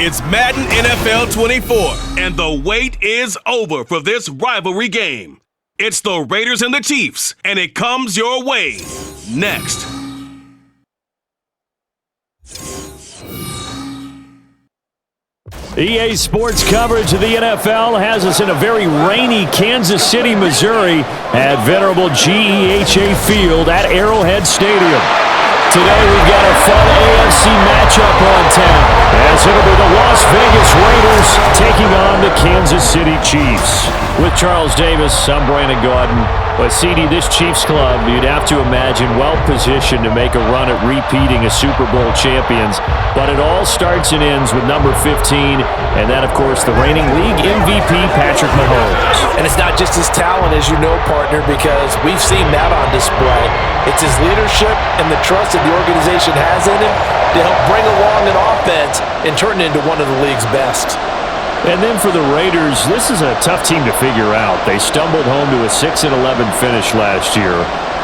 It's Madden NFL 24, and the wait is over for this rivalry game. It's the Raiders and the Chiefs, and it comes your way next. EA Sports coverage of the NFL has us in a very rainy Kansas City, Missouri at venerable GEHA Field at Arrowhead Stadium. Today we've got a fun AFC matchup on tap, as it'll be the Las Vegas Raiders taking on the Kansas City Chiefs. With Charles Davis, I'm Brandon Gaudin. But CD, this Chiefs club, you'd have to imagine well-positioned to make a run at repeating as Super Bowl champions. But it all starts and ends with number 15, and that, of course, the reigning league MVP, Patrick Mahomes. And it's not just his talent, as you know, partner, because we've seen that on display. It's his leadership and the trust that the organization has in him to help bring along an offense and turn it into one of the league's best. And then for the Raiders, this is a tough team to figure out. They stumbled home to a 6-11 finish last year.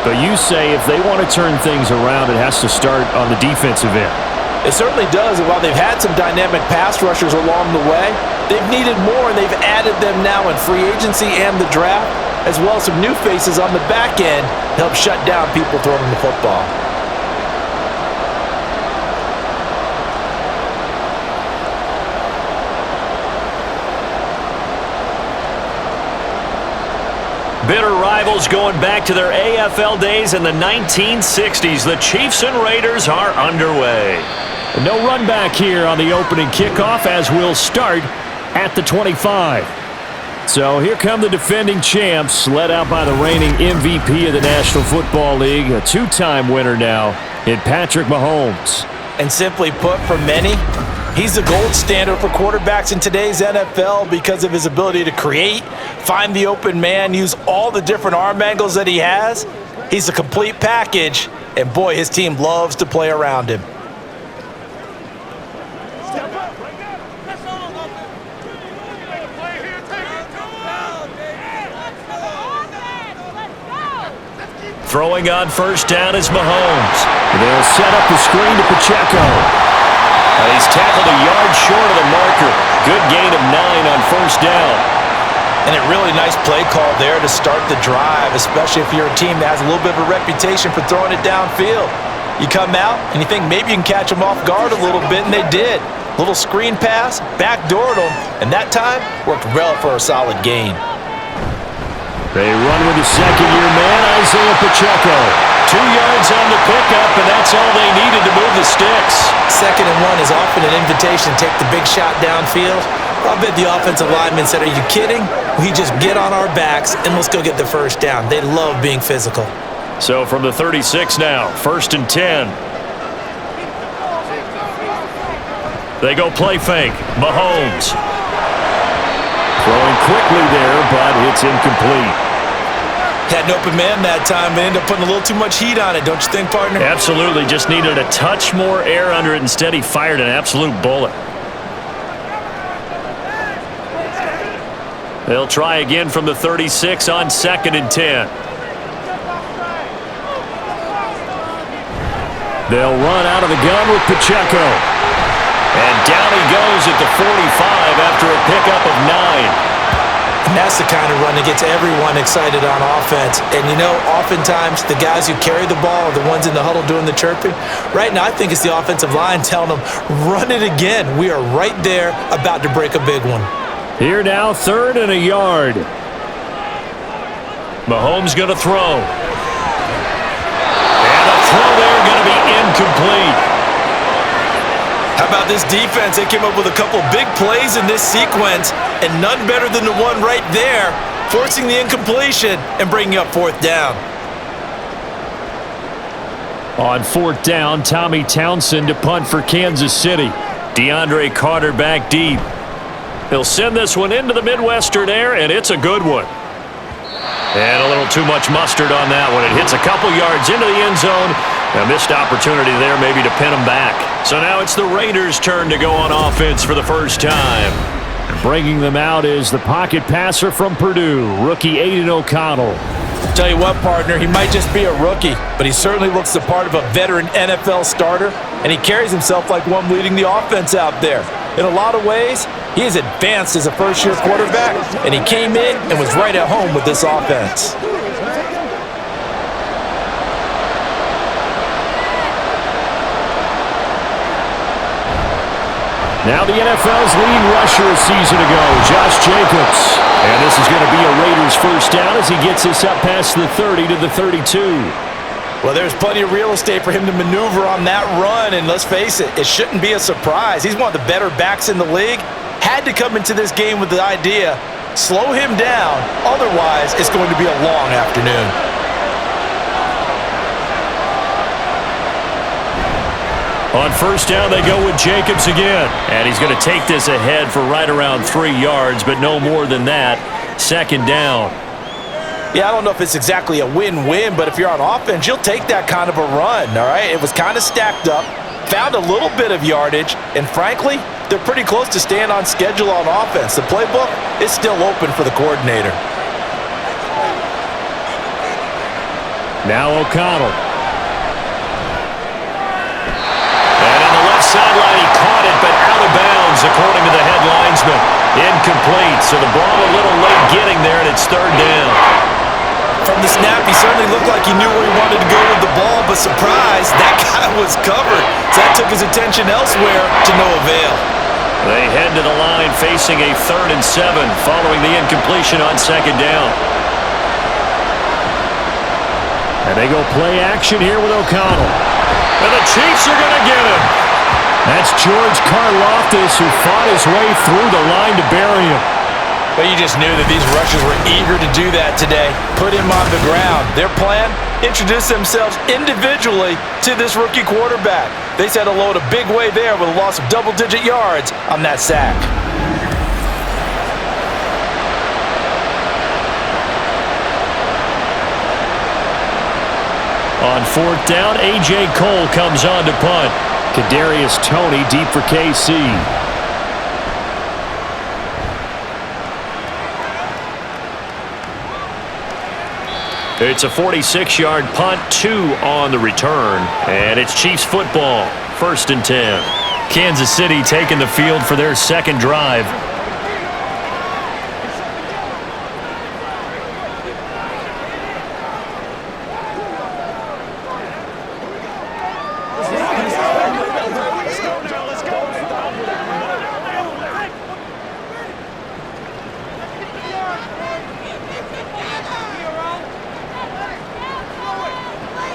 But you say if they want to turn things around, it has to start on the defensive end. It certainly does, and while they've had some dynamic pass rushers along the way, they've needed more, and they've added them now in free agency and the draft, as well as some new faces on the back end to help shut down people throwing the football. Bitter rivals going back to their AFL days in the 1960s. The Chiefs and Raiders are underway. No run back here on the opening kickoff as we'll start at the 25. So here come the defending champs, led out by the reigning MVP of the National Football League, a two-time winner now in Patrick Mahomes. And simply put, for many, he's the gold standard for quarterbacks in today's NFL because of his ability to create, find the open man, use all the different arm angles that he has. He's a complete package, and boy, his team loves to play around him. Throwing on first down is Mahomes. They'll set up the screen to Pacheco. And he's tackled a yard short of the marker. Good gain of 9 on first down. And a really nice play call there to start the drive, especially if you're a team that has a little bit of a reputation for throwing it downfield. You come out and you think maybe you can catch them off guard a little bit, and they did. Little screen pass, backdoored them, and that time worked well for a solid gain. They run with the second-year man, Isaiah Pacheco. 2 yards on the pickup, and that's all they needed to move the sticks. 2nd and 1 is often an invitation to take the big shot downfield. I bet the offensive lineman said, are you kidding? We just get on our backs, and let's go get the first down. They love being physical. So from the 36 now, 1st and 10. They go play fake. Mahomes. Throwing quickly there, but it's incomplete. Had an open man that time, but ended up putting a little too much heat on it, don't you think, partner? Absolutely. Just needed a touch more air under it. Instead, he fired an absolute bullet. They'll try again from the 36 on 2nd and 10. They'll run out of the gun with Pacheco. And down he goes at the 45 after a pickup of 9. And that's the kind of run that gets everyone excited on offense. And, you know, oftentimes the guys who carry the ball are the ones in the huddle doing the chirping. Right now, I think it's the offensive line telling them, run it again. We are right there about to break a big one. Here now, 3rd and a yard. Mahomes going to throw. And a throw there going to be incomplete. How about this defense? They came up with a couple big plays in this sequence, and none better than the one right there, forcing the incompletion and bringing up 4th down. On 4th down, Tommy Townsend to punt for Kansas City. DeAndre Carter back deep. He'll send this one into the Midwestern air, and it's a good one. And a little too much mustard on that one. It hits a couple yards into the end zone. A missed opportunity there maybe to pin them back. So now it's the Raiders' turn to go on offense for the first time. And bringing them out is the pocket passer from Purdue, rookie Aiden O'Connell. Tell you what, partner, he might just be a rookie, but he certainly looks the part of a veteran NFL starter, and he carries himself like one leading the offense out there. In a lot of ways, he has advanced as a first-year quarterback, and he came in and was right at home with this offense. Now the NFL's leading rusher a season ago, Josh Jacobs. And this is going to be a Raiders first down as he gets this up past the 30 to the 32. Well, there's plenty of real estate for him to maneuver on that run, and let's face it, it shouldn't be a surprise. He's one of the better backs in the league. Had to come into this game with the idea, slow him down, otherwise it's going to be a long afternoon. On first down, they go with Jacobs again. And he's going to take this ahead for right around 3 yards, but no more than that. Second down. Yeah, I don't know if it's exactly a win-win, but if you're on offense, you'll take that kind of a run, all right? It was kind of stacked up, found a little bit of yardage, and frankly, they're pretty close to staying on schedule on offense. The playbook is still open for the coordinator. Now O'Connell. And on the left sideline, he caught it, but out of bounds, according to the head linesman. Incomplete, so the ball a little late getting there, and it's third down. From the snap, he certainly looked like he knew where he wanted to go with the ball, but surprise, that guy was covered. So that took his attention elsewhere to no avail. They head to the line facing a 3rd and 7 following the incompletion on second down. And they go play action here with O'Connell. And the Chiefs are going to get him. That's George Karlaftis, who fought his way through the line to bury him. But you just knew that these rushers were eager to do that today. Put him on the ground. Their plan? Introduce themselves individually to this rookie quarterback. They set a load a big way there with a loss of double-digit yards on that sack. On fourth down, A.J. Cole comes on to punt. Kadarius Toney deep for KC. It's a 46-yard punt, 2 on the return, and it's Chiefs football, 1st and 10. Kansas City taking the field for their second drive.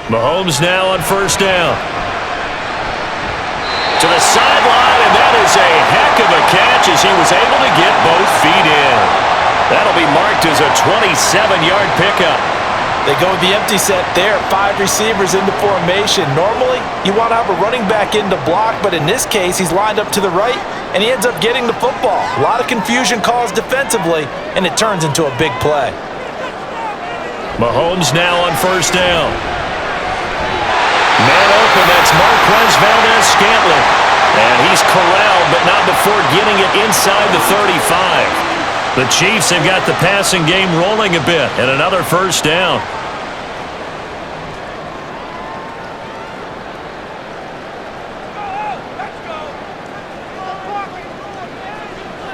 Mahomes now on first down. To the sideline, and that is a heck of a catch as he was able to get both feet in. That'll be marked as a 27-yard pickup. They go with the empty set there, 5 receivers into formation. Normally, you want to have a running back in to block, but in this case, he's lined up to the right, and he ends up getting the football. A lot of confusion caused defensively, and it turns into a big play. Mahomes now on first down. Man open, that's Marquez Valdez-Scantling. And he's corralled, but not before getting it inside the 35. The Chiefs have got the passing game rolling a bit, and another first down.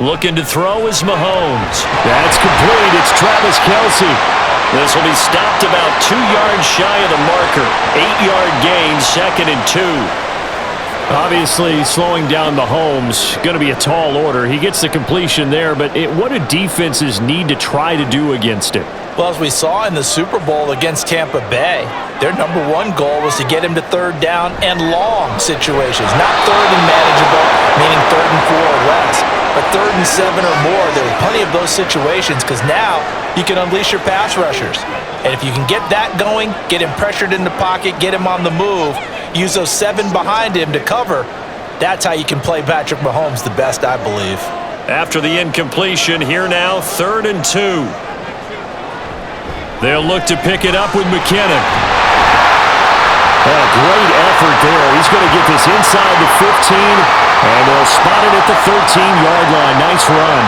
Looking to throw is Mahomes. That's complete. It's Travis Kelce. This will be stopped about 2 yards shy of the marker. 8-yard gain, 2nd and 2. Obviously, slowing down Mahomes, going to be a tall order. He gets the completion there, but what do defenses need to try to do against it? Well, as we saw in the Super Bowl against Tampa Bay, their #1 goal was to get him to 3rd down and long situations. Not 3rd and manageable, meaning 3rd and 4 or less, but 3rd and 7 or more. There were plenty of those situations because now you can unleash your pass rushers. And if you can get that going, get him pressured in the pocket, get him on the move, use those 7 behind him to cover, that's how you can play Patrick Mahomes the best, I believe. After the incompletion, here now, 3rd and 2. They'll look to pick it up with McKinnon. Oh, great effort there. He's going to get this inside the 15, and they'll spot it at the 13-yard line. Nice run.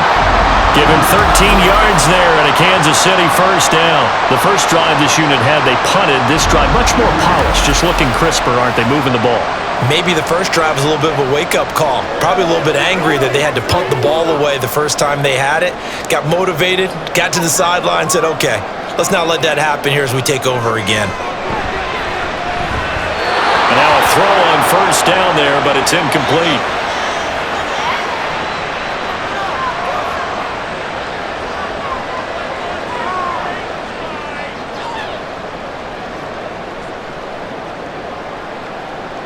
Give him 13 yards there and a Kansas City first down. The first drive this unit had, they punted. This drive, much more polished, just looking crisper, aren't they, moving the ball? Maybe the first drive was a little bit of a wake-up call. Probably a little bit angry that they had to punt the ball away the first time they had it. Got motivated, got to the sideline, said, okay, let's not let that happen here as we take over again. And now a throw on first down there, but it's incomplete.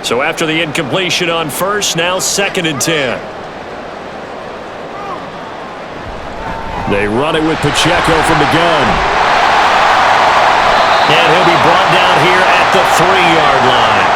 So after the incompletion on first, now 2nd and 10. They run it with Pacheco from the gun. And he'll be brought down here at the 3-yard line.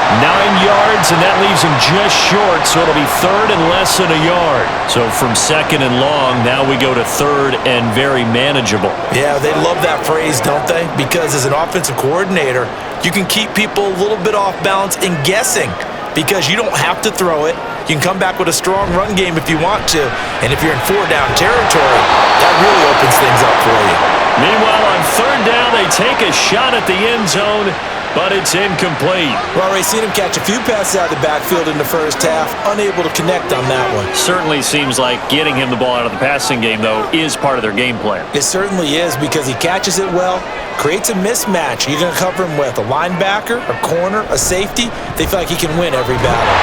9 yards, and that leaves him just short, so it'll be 3rd and less than a yard. So from 2nd and long, now we go to 3rd and very manageable. Yeah, they love that phrase, don't they? Because as an offensive coordinator, you can keep people a little bit off balance and guessing because you don't have to throw it. You can come back with a strong run game if you want to, and if you're in 4-down territory, that really opens things up for you. Meanwhile, on 3rd down, they take a shot at the end zone, but it's incomplete. Well, already seen him catch a few passes out of the backfield in the first half, unable to connect on that one. Certainly seems like getting him the ball out of the passing game, though, is part of their game plan. It certainly is because he catches it well, creates a mismatch. You're going to cover him with a linebacker, a corner, a safety. They feel like he can win every battle.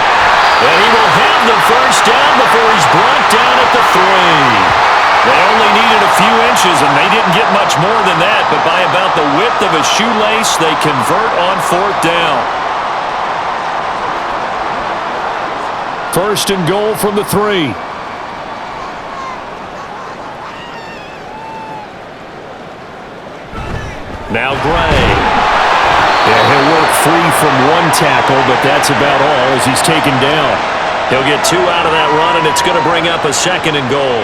And he will have the first down before he's brought down at the 3. They only needed a few inches, and they didn't get much more than that, but by about the width of a shoelace, they convert on 4th down. 1st and goal from the 3. Now Gray. Yeah, he'll work free from one tackle, but that's about all as he's taken down. He'll get 2 out of that run, and it's going to bring up a 2nd and goal.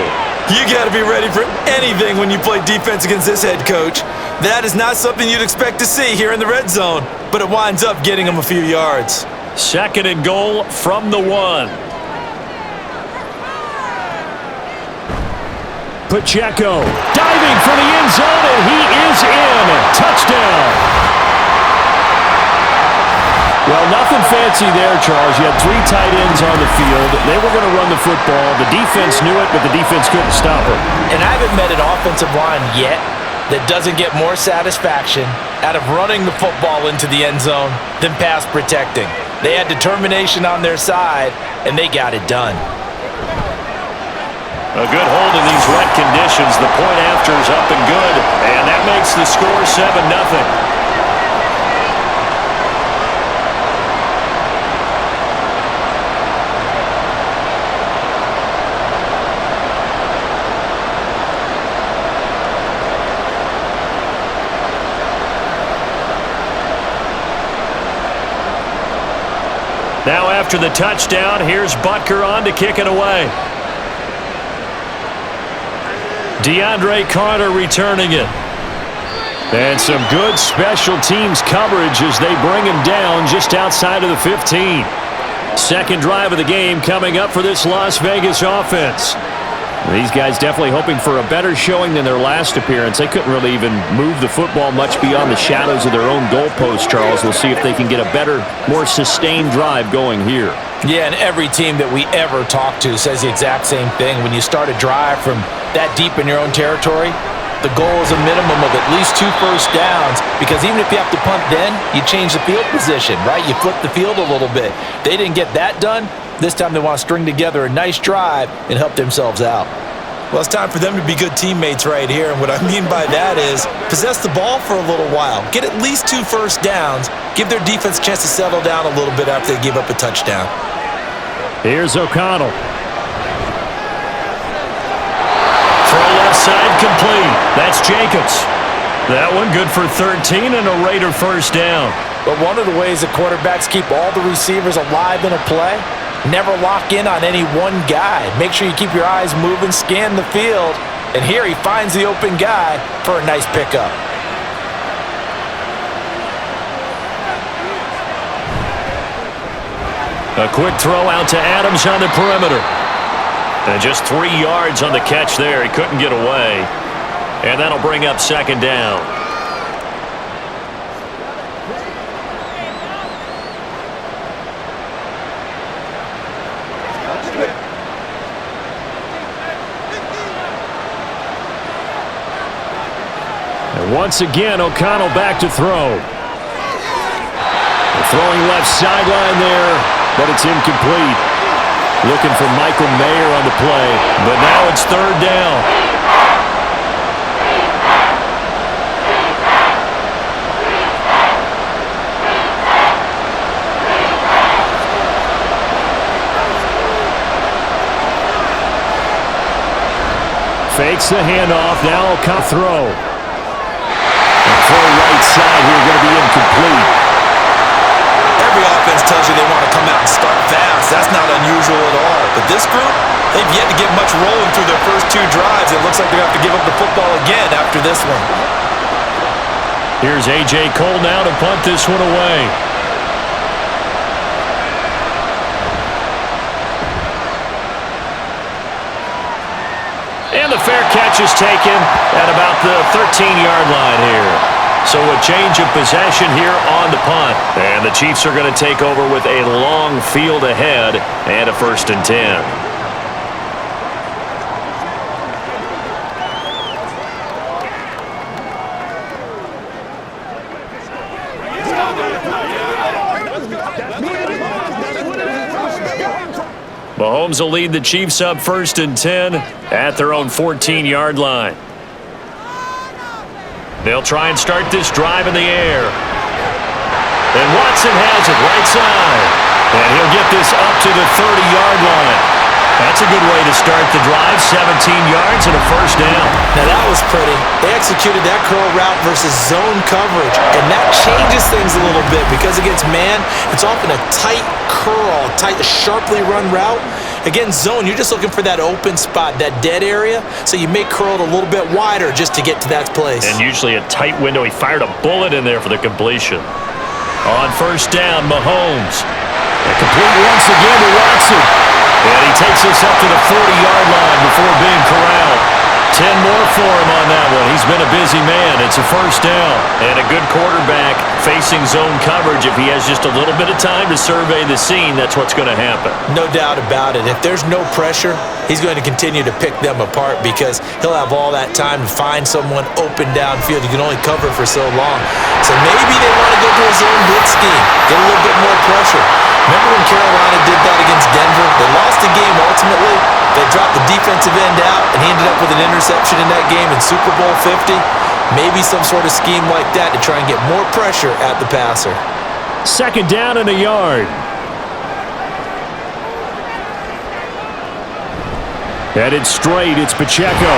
You got to be ready for anything when you play defense against this head coach. That is not something you'd expect to see here in the red zone, but it winds up getting him a few yards. 2nd and goal from the 1. Pacheco diving for the end zone, and he is in. Touchdown. Well, nothing fancy there, Charles. You had 3 tight ends on the field. They were going to run the football. The defense knew it, but the defense couldn't stop it. And I haven't met an offensive line yet that doesn't get more satisfaction out of running the football into the end zone than pass protecting. They had determination on their side, and they got it done. A good hold in these wet conditions. The point after is up and good, and that makes the score 7-0. Now after the touchdown, here's Butker on to kick it away. DeAndre Carter returning it. And some good special teams coverage as they bring him down just outside of the 15. 2nd drive of the game coming up for this Las Vegas offense. These guys definitely hoping for a better showing than their last appearance. They couldn't really even move the football much beyond the shadows of their own goalpost, Charles. We'll see if they can get a better, more sustained drive going here. Yeah, and every team that we ever talk to says the exact same thing. When you start a drive from that deep in your own territory, the goal is a minimum of at least 2 first downs, because even if you have to punt then, you change the field position, right? You flip the field a little bit. They didn't get that done. This time they want to string together a nice drive and help themselves out. Well, it's time for them to be good teammates right here, and what I mean by that is possess the ball for a little while. Get at least 2 first downs. Give their defense a chance to settle down a little bit after they give up a touchdown. Here's O'Connell. Throw left side complete. That's Jacobs. That one good for 13 and a Raider first down. But one of the ways that quarterbacks keep all the receivers alive in a play, never lock in on any one guy. Make sure you keep your eyes moving, scan the field, and here he finds the open guy for a nice pickup. A quick throw out to Adams on the perimeter. And just 3 yards on the catch there. He couldn't get away. And that'll bring up 2nd down. Once again, O'Connell back to throw. Throwing left sideline there, but it's incomplete. Looking for Michael Mayer on the play, but now it's third down. Fakes the handoff, now O'Connell throw. Throw right side here, going to be incomplete. Every offense tells you they want to come out and start fast. That's not unusual at all. But this group, they've yet to get much rolling through their first two drives. It looks like they're going to have to give up the football again after this one. Here's A.J. Cole now to punt this one away. And the fair catch is taken at about the 13-yard line here. So a change of possession here on the punt. And the Chiefs are going to take over with a long field ahead and a 1st and 10. Mahomes will lead the Chiefs up 1st and 10 at their own 14-yard line. They'll try and start this drive in the air. And Watson has it right side. And he'll get this up to the 30-yard line. That's a good way to start the drive. 17 yards and a 1st down. Now that was pretty. They executed that curl route versus zone coverage. And that changes things a little bit because against man, it's often a tight curl, tight, sharply run route. Against zone, you're just looking for that open spot, that dead area, so you make curl a little bit wider just to get to that place. And usually a tight window. He fired a bullet in there for the completion. On 1st down, Mahomes. A complete once again to Watson. And he takes us up to the 40-yard line before being corralled. 10 more for him on that one. He's been a busy man. It's a 1st down. And a good quarterback facing zone coverage. If he has just a little bit of time to survey the scene, that's what's going to happen. No doubt about it. If there's no pressure, he's going to continue to pick them apart because he'll have all that time to find someone open downfield. You can only cover for so long. So maybe they want to go to a zone blitz scheme, get a little bit more pressure. Remember when Carolina did that against Denver? They lost the game ultimately. They dropped the defensive end out, and he ended up with an interception in that game in Super Bowl 50. Maybe some sort of scheme like that to try and get more pressure at the passer. 2nd down and a yard. Headed straight, it's Pacheco.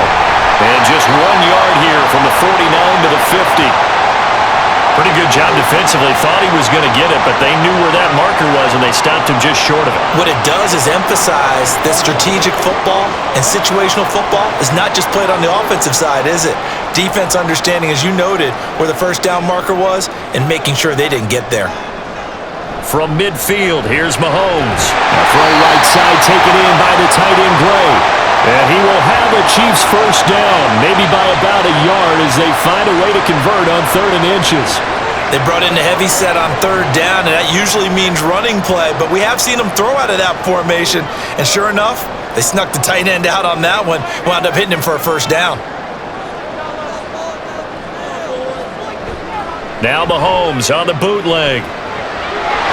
And just 1 yard here from the 49 to the 50. Pretty good job defensively. Thought he was going to get it, but they knew where that marker was, and they stopped him just short of it. What it does is emphasize that strategic football and situational football is not just played on the offensive side, is it? Defense understanding, as you noted, where the 1st down marker was and making sure they didn't get there. From midfield, here's Mahomes. A throw right side taken in by the tight end Gray. And he will have a Chiefs 1st down, maybe by about a yard as they find a way to convert on 3rd and inches. They brought in the heavy set on 3rd down, and that usually means running play, but we have seen them throw out of that formation, and sure enough, they snuck the tight end out on that one, wound up hitting him for a 1st down. Now Mahomes on the bootleg.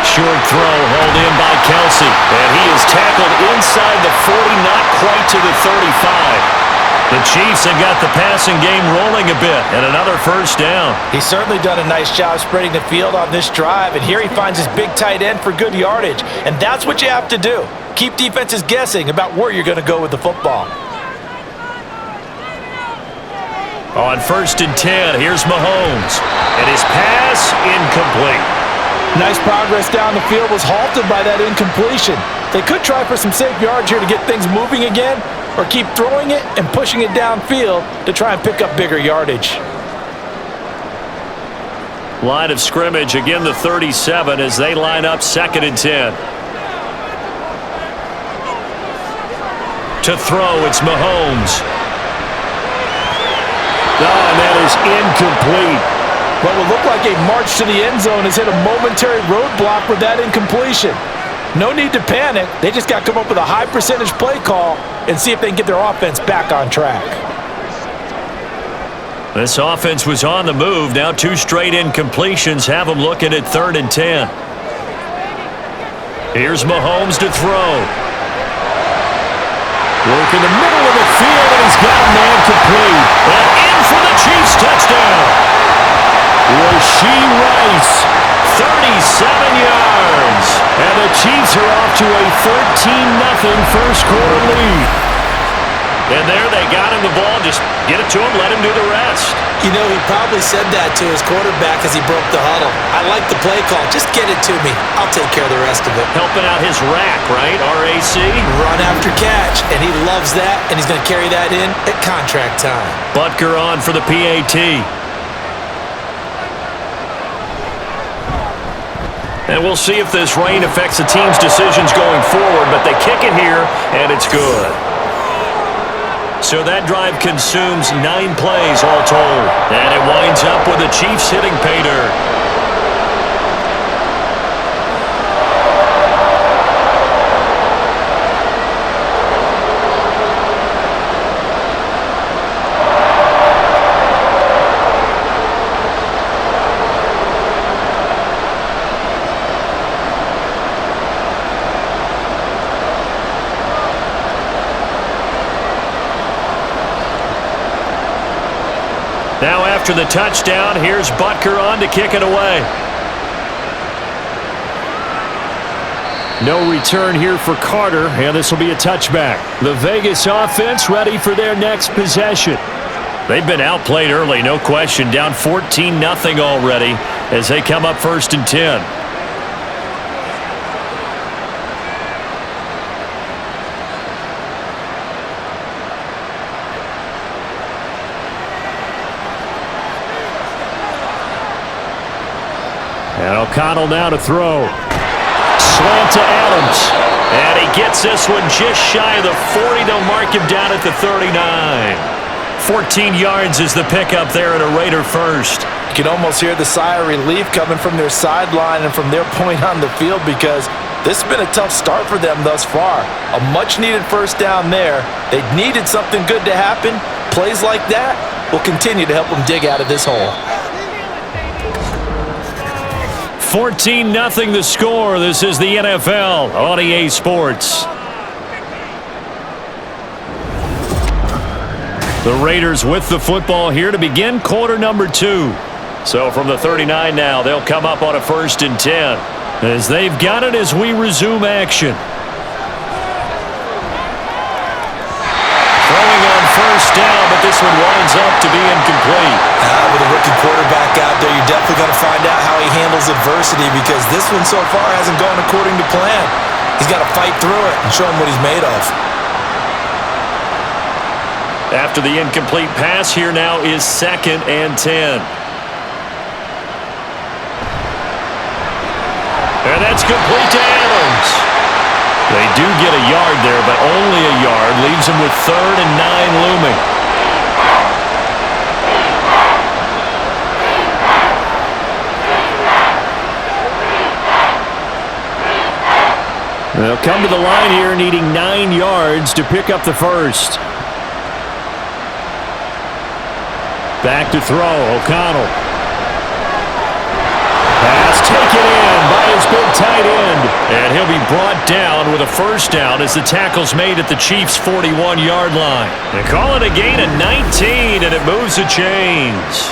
Short throw hauled in by Kelsey. And he is tackled inside the 40, not quite to the 35. The Chiefs have got the passing game rolling a bit, and another 1st down. He's certainly done a nice job spreading the field on this drive, and here he finds his big tight end for good yardage. And that's what you have to do. Keep defenses guessing about where you're going to go with the football. On 1st and 10, here's Mahomes. And his pass incomplete. Nice progress down the field was halted by that incompletion. They could try for some safe yards here to get things moving again, or keep throwing it and pushing it downfield to try and pick up bigger yardage. Line of scrimmage, again the 37 as they line up 2nd and 10. To throw, it's Mahomes. And that is incomplete. What would look like a march to the end zone has hit a momentary roadblock with that incompletion. No need to panic. They just got to come up with a high percentage play call and see if they can get their offense back on track. This offense was on the move. Now 2 straight incompletions have them looking at 3rd and 10. Here's Mahomes to throw. Work in the middle of the field, and he's got a man complete. And in for the Chiefs touchdown. Rashee Rice, 37 yards. And the Chiefs are off to a 13-0 first quarter lead. And there they got him the ball. Just get it to him, let him do the rest. You know, he probably said that to his quarterback as he broke the huddle. I like the play call. Just get it to me. I'll take care of the rest of it. Helping out his rack, right? RAC. Run after catch, and he loves that, and he's going to carry that in at contract time. Butker on for the PAT. And we'll see if this rain affects the team's decisions going forward, but they kick it here, and it's good. So that drive consumes 9 plays all told. And it winds up with the Chiefs hitting pay dirt. Now after the touchdown, here's Butker on to kick it away. No return here for Carter, and this will be a touchback. The Vegas offense ready for their next possession. They've been outplayed early, no question, down 14-0 already as they come up 1st and 10. And O'Connell now to throw. Slant to Adams. And he gets this one just shy of the 40. They'll mark him down at the 39. 14 yards is the pickup there at a Raider first. You can almost hear the sigh of relief coming from their sideline and from their point on the field because this has been a tough start for them thus far. A much-needed first down there. They needed something good to happen. Plays like that will continue to help them dig out of this hole. 14-0 the score. This is the NFL on EA Sports. The Raiders with the football here to begin quarter number 2. So from the 39 now, they'll come up on a 1st and 10 as they've got it as we resume action. Throwing on 1st down, but this one winds up to be incomplete. With a rookie quarterback out there, you're definitely going to find out how he handles adversity because this one so far hasn't gone according to plan. He's got to fight through it and show him what he's made of. After the incomplete pass, here now is 2nd and 10. And that's complete to Adams. They do get a yard there, but only a yard. Leaves them with 3rd and 9 looming. They'll come to the line here needing 9 yards to pick up the first. Back to throw, O'Connell. Pass taken in by his big tight end. And he'll be brought down with a 1st down as the tackle's made at the Chiefs' 41-yard line. They call it a gain of 19, and it moves the chains.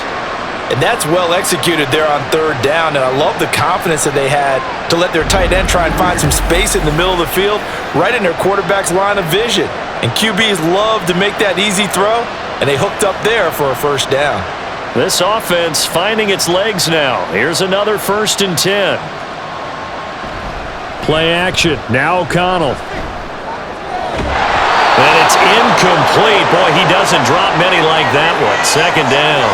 And that's well executed there on 3rd down, and I love the confidence that they had to let their tight end try and find some space in the middle of the field, right in their quarterback's line of vision. And QBs love to make that easy throw, and they hooked up there for a 1st down. This offense finding its legs now. Here's another 1st and 10. Play action. Now O'Connell. And it's incomplete. Boy, he doesn't drop many like that one. 2nd down.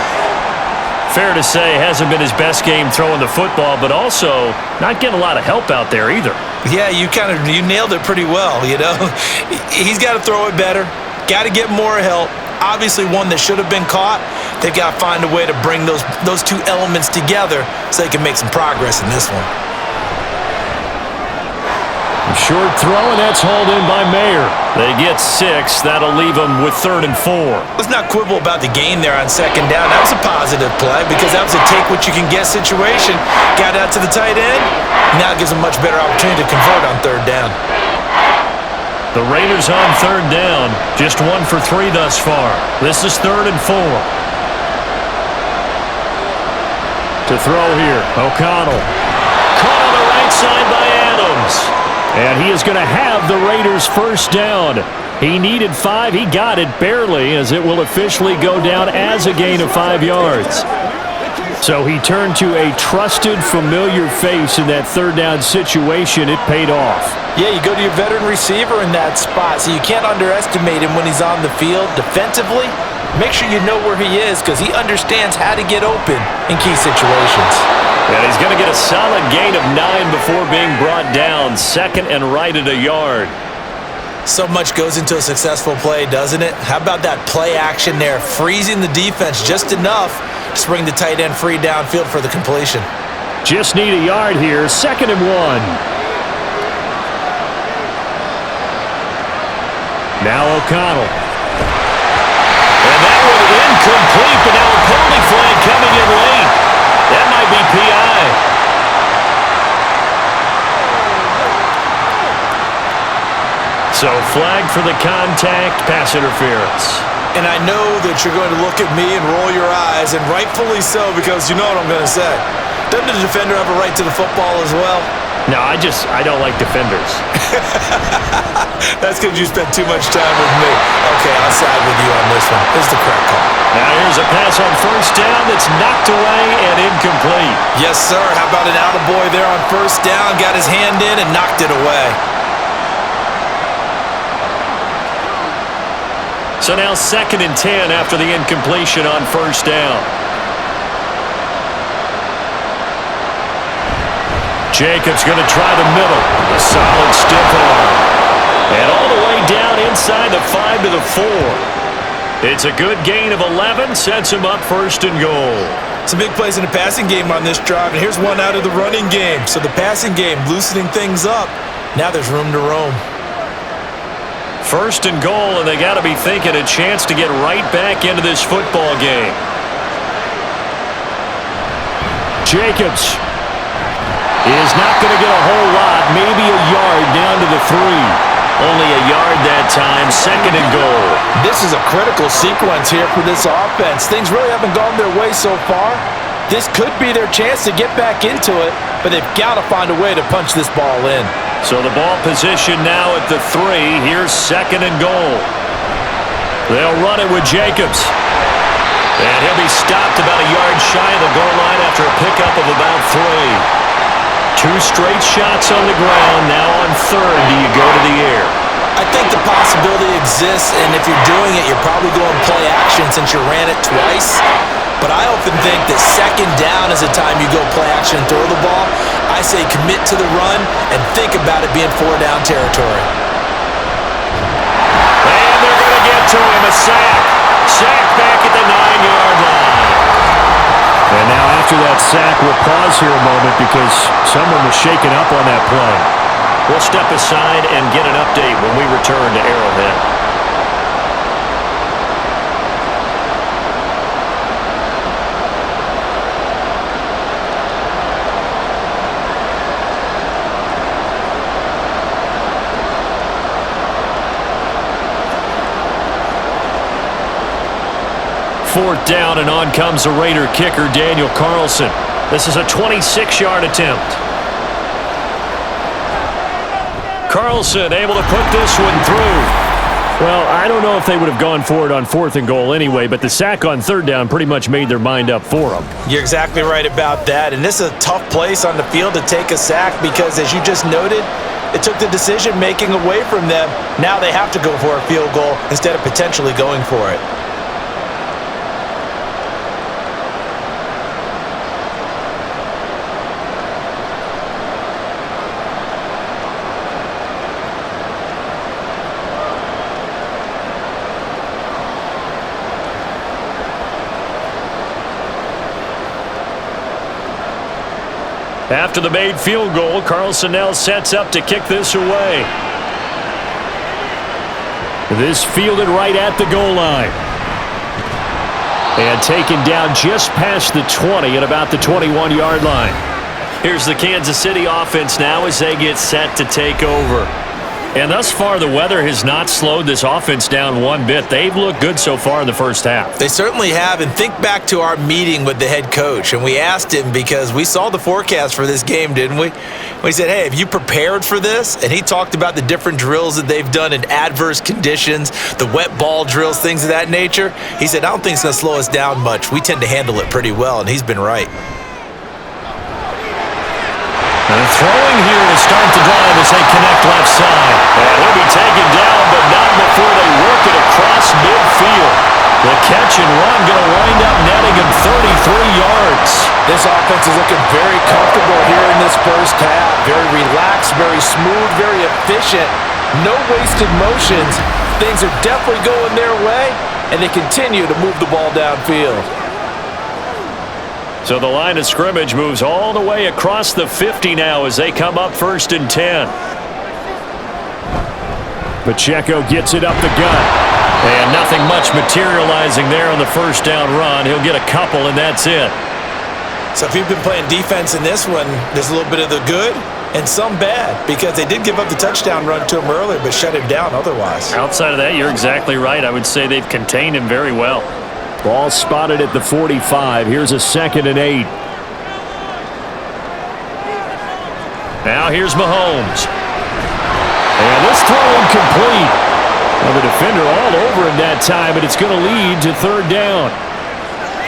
Fair to say, hasn't been his best game throwing the football, but also not getting a lot of help out there either. Yeah, you nailed it pretty well, you know. He's got to throw it better, got to get more help. Obviously one that should have been caught. They've got to find a way to bring those 2 elements together so they can make some progress in this one. Short throw, and that's hauled in by Mayer. They get 6. That'll leave them with 3rd and 4. Let's not quibble about the gain there on 2nd down. That was a positive play because that was a take-what-you-can-get situation. Got out to the tight end. Now it gives them a much better opportunity to convert on 3rd down. The Raiders on 3rd down. Just 1 for 3 thus far. This is 3rd and 4. To throw here, O'Connell. Caught on the right side by Adams. And he is going to have the Raiders' 1st down. He needed 5. He got it barely, as it will officially go down as a gain of 5 yards. So he turned to a trusted, familiar face in that 3rd down situation. It paid off. Yeah, you go to your veteran receiver in that spot, so you can't underestimate him when he's on the field defensively. Make sure you know where he is because he understands how to get open in key situations. And he's going to get a solid gain of 9 before being brought down. 2nd and right at a yard. So much goes into a successful play, doesn't it? How about that play action there, freezing the defense just enough to bring the tight end free downfield for the completion. Just need a yard here. 2nd and 1. Now O'Connell. And that one incomplete, but now a penalty flag coming in late. That might be PI. So flag for the contact, pass interference. And I know that you're going to look at me and roll your eyes, and rightfully so, because you know what I'm going to say. Doesn't the defender have a right to the football as well? No, I don't like defenders. That's because you spent too much time with me. Okay, I'll side with you on this one. This is the correct call. Now here's a pass on 1st down that's knocked away and incomplete. Yes, sir. How about an attaboy there on 1st down? Got his hand in and knocked it away. So now 2nd and 10 after the incompletion on 1st down. Jacobs going to try the middle. A solid stiff arm. And all the way down inside the 5 to the 4. It's a good gain of 11. Sets him up 1st and goal. Some big plays in the passing game on this drive, and here's one out of the running game. So the passing game loosening things up. Now there's room to roam. 1st and goal, and they got to be thinking a chance to get right back into this football game. Jacobs is not going to get a whole lot, maybe a yard down to the 3. Only a yard that time, 2nd and goal. This is a critical sequence here for this offense. Things really haven't gone their way so far. This could be their chance to get back into it, but they've got to find a way to punch this ball in. So the ball position now at the 3. Here's 2nd and goal. They'll run it with Jacobs. And he'll be stopped about a yard shy of the goal line after a pickup of about 3. 2 straight shots on the ground. Now on 3rd, do you go to the air? I think the possibility exists, and if you're doing it, you're probably going play action since you ran it twice. But I often think that 2nd down is the time you go play action and throw the ball. I say commit to the run and think about it being 4-down territory. And they're going to get to him. A sack. Sack back at the 9-yard line. And now after that sack, we'll pause here a moment because someone was shaken up on that play. We'll step aside and get an update when we return to Arrowhead. Fourth down, and on comes the Raider kicker, Daniel Carlson. This is a 26-yard attempt. Carlson able to put this one through. Well, I don't know if they would have gone for it on 4th and goal anyway, but the sack on 3rd down pretty much made their mind up for them. You're exactly right about that, and this is a tough place on the field to take a sack because, as you just noted, it took the decision-making away from them. Now they have to go for a field goal instead of potentially going for it. After the made field goal, Carlson now sets up to kick this away. This fielded right at the goal line. And taken down just past the 20 at about the 21-yard line. Here's the Kansas City offense now as they get set to take over. And thus far, the weather has not slowed this offense down one bit. They've looked good so far in the first half. They certainly have. And think back to our meeting with the head coach. And we asked him because we saw the forecast for this game, didn't we? We said, hey, have you prepared for this? And he talked about the different drills that they've done in adverse conditions, the wet ball drills, things of that nature. He said, I don't think it's going to slow us down much. We tend to handle it pretty well, and he's been right. And throwing here to start the drive as they connect left side. And he'll be taken down, but not before they work it across midfield. The catch and run going to wind up netting him 33 yards. This offense is looking very comfortable here in this first half. Very relaxed, very smooth, very efficient. No wasted motions. Things are definitely going their way, and they continue to move the ball downfield. So the line of scrimmage moves all the way across the 50 now as they come up 1st and 10. Pacheco gets it up the gut. And nothing much materializing there on the first down run. He'll get a couple, and that's it. So if you've been playing defense in this one, there's a little bit of the good and some bad, because they did give up the touchdown run to him earlier but shut him down otherwise. Outside of that, you're exactly right. I would say they've contained him very well. Ball spotted at the 45. Here's a 2nd and 8. Now here's Mahomes. And this throw incomplete. Well, the defender all over him that time, and it's going to lead to 3rd down.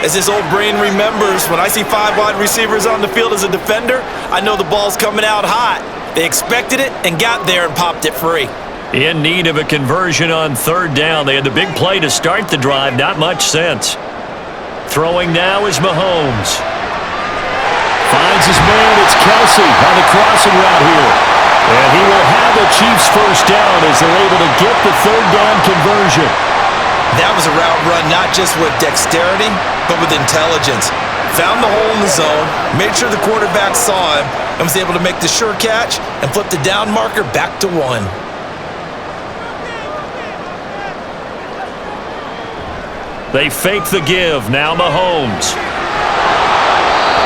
As this old brain remembers, when I see 5 wide receivers on the field as a defender, I know the ball's coming out hot. They expected it and got there and popped it free. In need of a conversion on 3rd down. They had the big play to start the drive. Not much sense. Throwing now is Mahomes. Finds his man. It's Kelsey on the crossing route here. And he will have the Chiefs' first down as they're able to get the 3rd down conversion. That was a route run not just with dexterity, but with intelligence. Found the hole in the zone, made sure the quarterback saw him, and was able to make the sure catch and flip the down marker back to 1. They fake the give. Now Mahomes.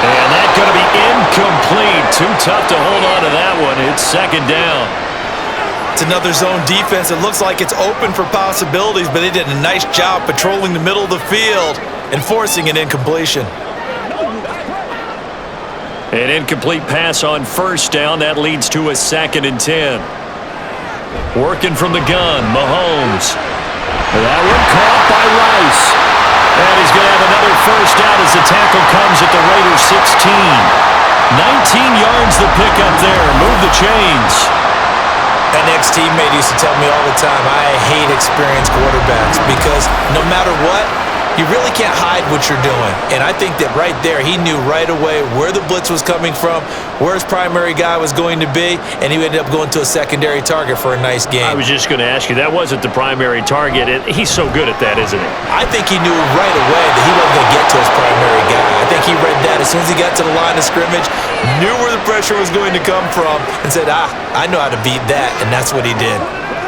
And that's going to be incomplete. Too tough to hold on to that one. It's 2nd down. It's another zone defense. It looks like it's open for possibilities, but they did a nice job patrolling the middle of the field and forcing an incompletion. An incomplete pass on 1st down. That leads to a 2nd and 10. Working from the gun, Mahomes. That one caught by Rice. And he's going to have another first down as the tackle comes at the Raiders' 16. 19 yards the pickup there. Move the chains. An ex-teammate used to tell me all the time, I hate experienced quarterbacks because no matter what, you really can't hide what you're doing. And I think that right there, he knew right away where the blitz was coming from, where his primary guy was going to be, and he ended up going to a secondary target for a nice game. I was just going to ask you, that wasn't the primary target. He's so good at that, isn't he? I think he knew right away that he wasn't going to get to his primary guy. I think he read that as soon as he got to the line of scrimmage, knew where the pressure was going to come from, and said, I know how to beat that, and that's what he did.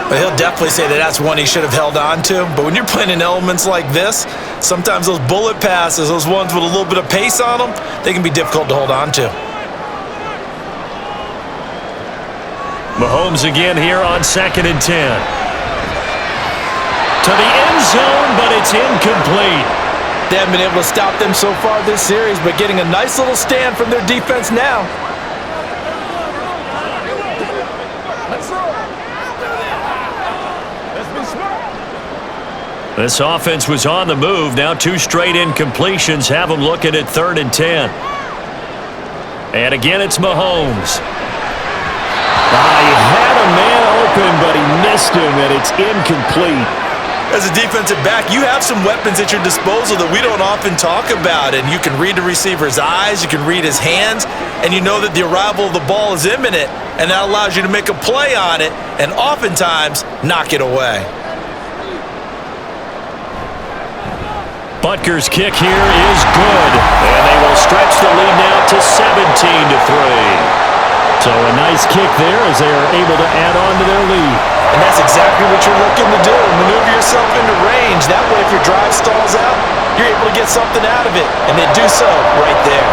But he'll definitely say that that's one he should have held on to. But when you're playing in elements like this, sometimes those bullet passes, those ones with a little bit of pace on them, they can be difficult to hold on to. Mahomes again here on 2nd and 10. To the end zone, but it's incomplete. They haven't been able to stop them so far this series, but getting a nice little stand from their defense now. This offense was on the move. Now 2 straight incompletions have them looking at 3rd and 10. And again, it's Mahomes. He had a man open, but he missed him, and it's incomplete. As a defensive back, you have some weapons at your disposal that we don't often talk about, and you can read the receiver's eyes, you can read his hands, and you know that the arrival of the ball is imminent, and that allows you to make a play on it and oftentimes knock it away. Butker's kick here is good, and they will stretch the lead now to 17-3. nice kick there as they are able to add on to their lead. And that's exactly what you're looking to do. Maneuver yourself into range. That way, if your drive stalls out, you're able to get something out of it. And they do so right there.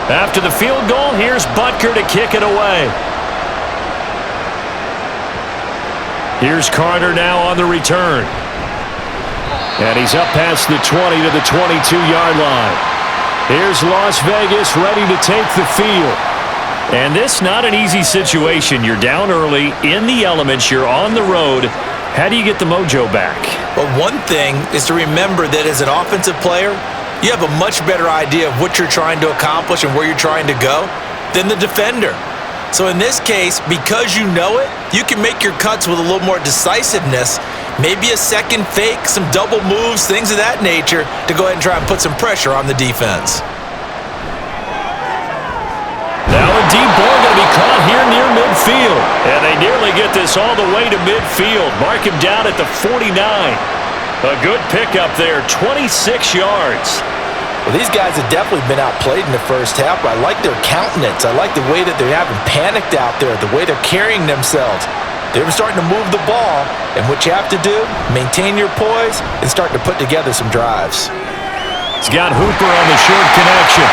After the field goal, here's Butker to kick it away. Here's Carter now on the return. And he's up past the 20 to the 22-yard line. Here's Las Vegas ready to take the field. And this not an easy situation. You're down early, in the elements, you're on the road. How do you get the mojo back? Well, one thing is to remember that as an offensive player, you have a much better idea of what you're trying to accomplish and where you're trying to go than the defender. So in this case, because you know it, you can make your cuts with a little more decisiveness, maybe a second fake, some double moves, things of that nature, to go ahead and try and put some pressure on the defense. Now a deep ball going to be caught here near midfield. And they nearly get this all the way to midfield. Mark him down at the 49. A good pickup there, 26 yards. Well, these guys have definitely been outplayed in the first half, but I like their countenance. I like the way that they're having panicked out there, the way they're carrying themselves. They're starting to move the ball, and what you have to do, maintain your poise and start to put together some drives. He's got Hooper on the short connection.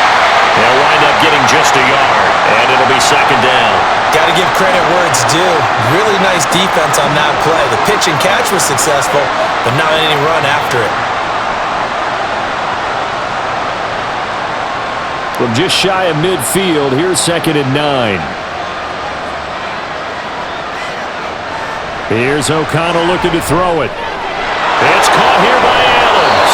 They'll wind up getting just a yard, and it'll be second down. Got to give credit where it's due. Really nice defense on that play. The pitch and catch was successful, but not any run after it. From just shy of midfield, here's second and 9. Here's O'Connell looking to throw it. It's caught here by Adams.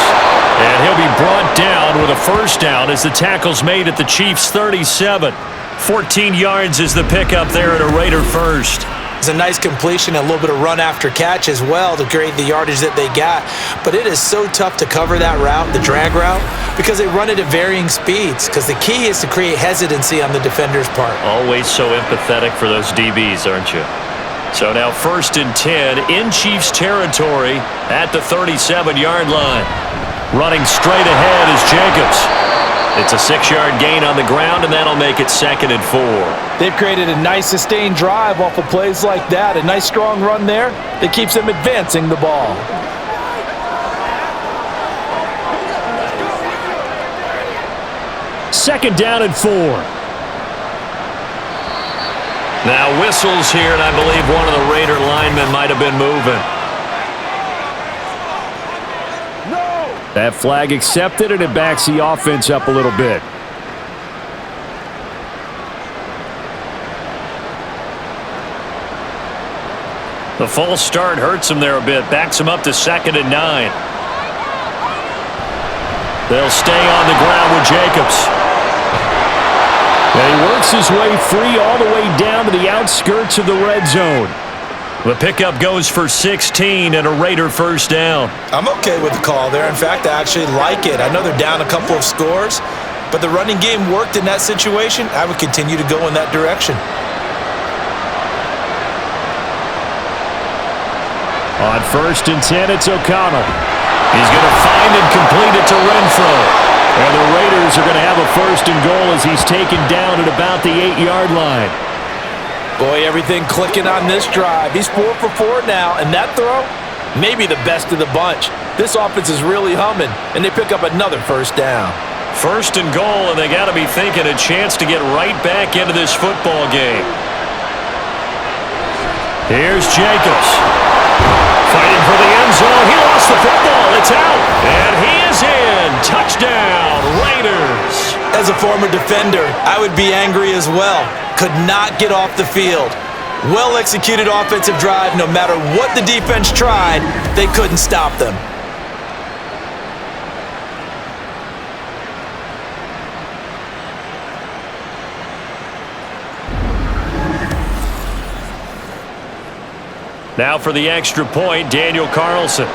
And he'll be brought down with a first down as the tackle's made at the Chiefs' 37. 14 yards is the pickup there at a Raider first. It's a nice completion, a little bit of run after catch as well to create the yardage that they got. But it is so tough to cover that route, the drag route, because they run it at varying speeds. Because the key is to create hesitancy on the defender's part. Always so empathetic for those DBs, aren't you? So now first and 10 in Chiefs territory at the 37-yard line. Running straight ahead is Jacobs. It's a 6-yard gain on the ground, and that'll make it second and 4. They've created a nice sustained drive off of plays like that. A nice strong run there that keeps them advancing the ball. Second down and 4. Now whistles here, and I believe one of the Raider linemen might have been moving. That flag accepted, and it backs the offense up a little bit. The false start hurts him there a bit. Backs him up to second and 9. They'll stay on the ground with Jacobs. And he works his way free all the way down to the outskirts of the red zone. The pickup goes for 16 and a Raider first down. I'm okay with the call there. In fact, I actually like it. I know they're down a couple of scores, but the running game worked in that situation. I would continue to go in that direction. On first and 10, it's O'Connell. He's going to find and complete it to Renfro. And the Raiders are going to have a first and goal as he's taken down at about the 8-yard line. Boy, everything clicking on this drive. He's 4 for 4 now, and that throw, maybe the best of the bunch. This offense is really humming, and they pick up another first down. First and goal, and they got to be thinking a chance to get right back into this football game. Here's Jacobs. Fighting for the end zone. He lost the football. It's out. And he is in. Touchdown, Raiders. As a former defender, I would be angry as well. Could not get off the field. Well-executed offensive drive. No matter what the defense tried, they couldn't stop them. Now for the extra point, Daniel Carlson.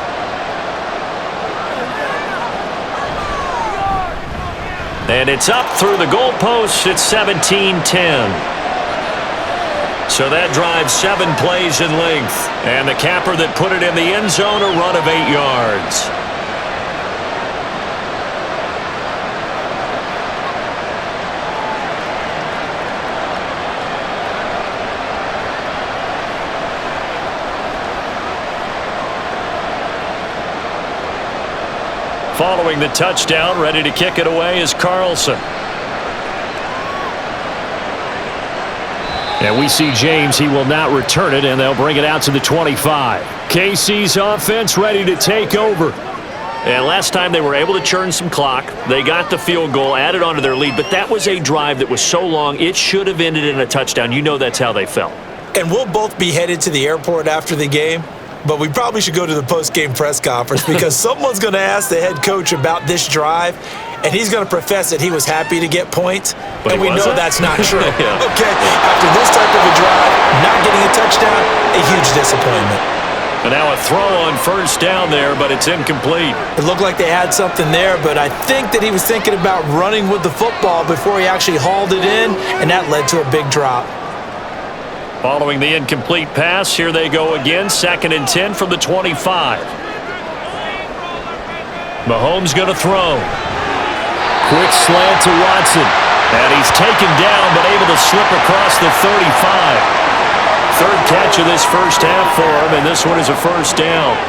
And it's up through the goalposts. It's 17-10. So that drives 7 plays in length. And the capper that put it in the end zone, a run of 8 yards. Following the touchdown, ready to kick it away is Carlson. And we see James. He will not return it, and they'll bring it out to the 25. KC's offense ready to take over. And last time they were able to churn some clock. They got the field goal, added on to their lead, but that was a drive that was so long, it should have ended in a touchdown. You know that's how they felt. And we'll both be headed to the airport after the game. But we probably should go to the post-game press conference because someone's going to ask the head coach about this drive, and he's going to profess that he was happy to get points, and we know that's not true. Yeah. Okay, after this type of a drive, not getting a touchdown, a huge disappointment. And now a throw on first down there, but it's incomplete. It looked like they had something there, but I think that he was thinking about running with the football before he actually hauled it in, and that led to a big drop. Following the incomplete pass, here they go again, 2nd and 10 from the 25. Mahomes going to throw. Quick slant to Watson. And he's taken down, but able to slip across the 35. Third catch of this first half for him, and this one is a first down.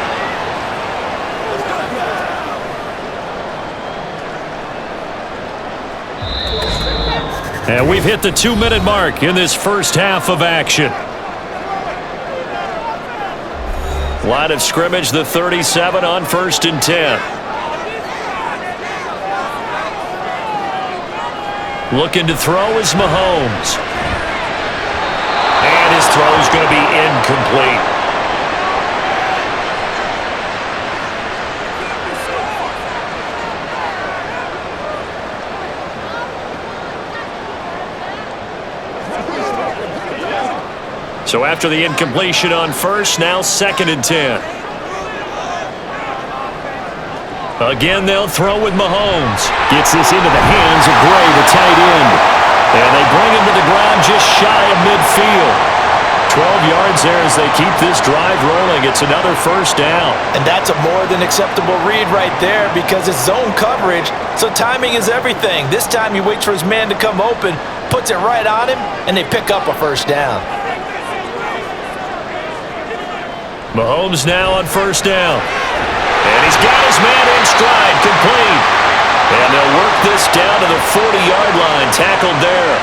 And we've hit the 2-minute mark in this first half of action. Line of scrimmage, the 37 on 1st and 10. Looking to throw is Mahomes. And his throw is going to be incomplete. So after the incompletion on first, now 2nd and 10. Again, they'll throw with Mahomes. Gets this into the hands of Gray, the tight end. And they bring him to the ground just shy of midfield. 12 yards there as they keep this drive rolling. It's another first down. And that's a more than acceptable read right there because it's zone coverage, so timing is everything. This time he waits for his man to come open, puts it right on him, and they pick up a first down. Mahomes now on first down. And he's got his man in stride, complete. And they'll work this down to the 40-yard line, tackled there.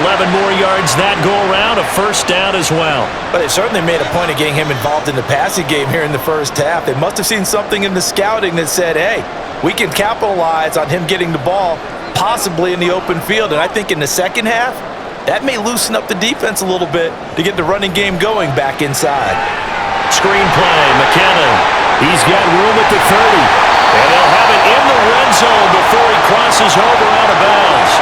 11 more yards that go around, a first down as well. But they certainly made a point of getting him involved in the passing game here in the first half. They must have seen something in the scouting that said, hey, we can capitalize on him getting the ball, possibly in the open field. And I think in the second half, that may loosen up the defense a little bit to get the running game going back inside. Screen play, McKinnon. He's got room at the 30. And they'll have it in the red zone before he crosses over out of bounds.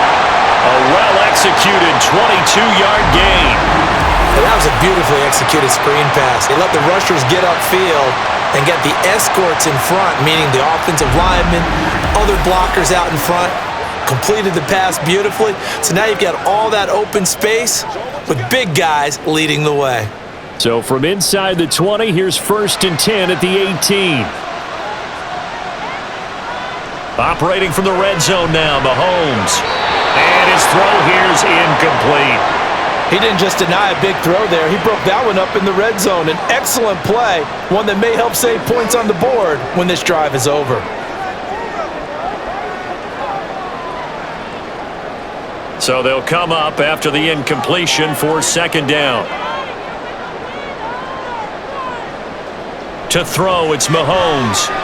A well-executed 22-yard gain. And that was a beautifully executed screen pass. They let the rushers get upfield and get the escorts in front, meaning the offensive linemen, other blockers out in front. Completed the pass beautifully. So now you've got all that open space with big guys leading the way. So from inside the 20, here's 1st and 10 at the 18. Operating from the red zone now, Mahomes. And his throw here's incomplete. He didn't just deny a big throw there. He broke that one up in the red zone. An excellent play, one that may help save points on the board when this drive is over. So they'll come up after the incompletion for 2nd down. To throw, it's Mahomes. And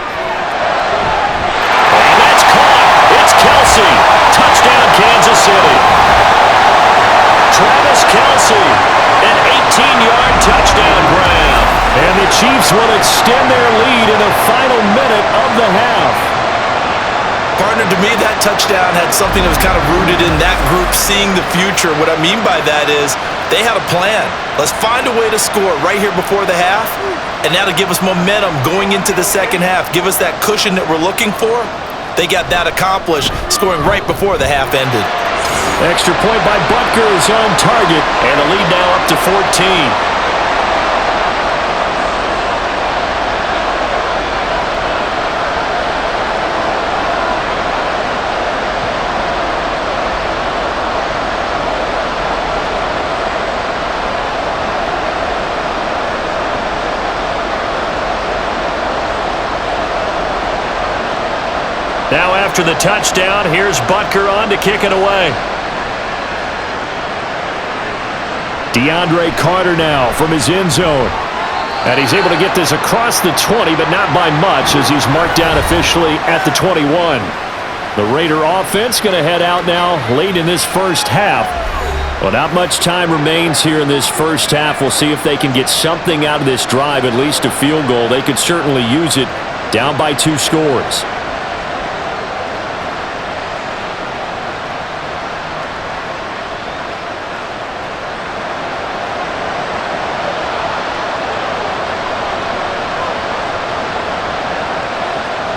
that's caught. It's Kelsey. Touchdown, Kansas City. Travis Kelsey, an 18-yard touchdown grab. And the Chiefs will extend their lead in the final minute of the half. Partner, to me, that touchdown had something that was kind of rooted in that group seeing the future. What I mean by that is they had a plan. Let's find a way to score right here before the half, and that'll give us momentum going into the second half, give us that cushion that we're looking for, They got that accomplished, scoring right before the half ended. Extra point by Butker is on target, and the lead now up to 14. Now after the touchdown, here's Butker on to kick it away. DeAndre Carter now from his end zone. And he's able to get this across the 20, but not by much as he's marked down officially at the 21. The Raider offense going to head out now late in this first half. Well, not much time remains here in this first half. We'll see if they can get something out of this drive, at least a field goal. They could certainly use it down by 2 scores.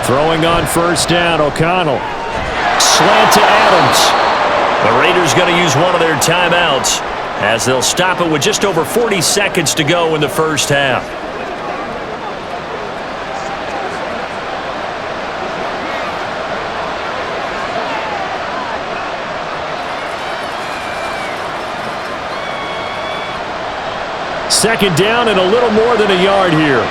Throwing on first down, O'Connell. Slant to Adams. The Raiders going to use one of their timeouts as they'll stop it with just over 40 seconds to go in the first half. Second down and a little more than a yard here.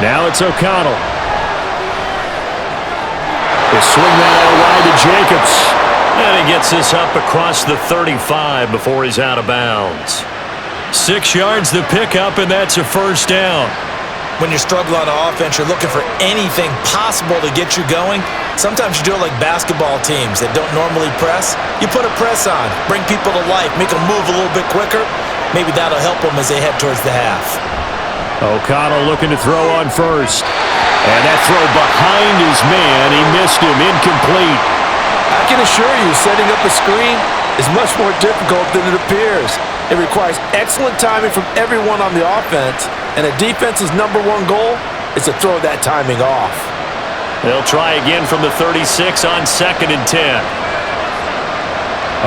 Now it's O'Connell. They swing that out wide to Jacobs. And he gets this up across the 35 before he's out of bounds. 6 yards the pickup, and that's a first down. When you struggle on offense, you're looking for anything possible to get you going. Sometimes you do it like basketball teams that don't normally press. You put a press on, bring people to life, make them move a little bit quicker. Maybe that'll help them as they head towards the half. O'Connell looking to throw on first. And that throw behind his man, he missed him, incomplete. I can assure you, setting up a screen is much more difficult than it appears. It requires excellent timing from everyone on the offense, and a defense's #1 goal is to throw that timing off. They'll try again from the 36 on 2nd and 10.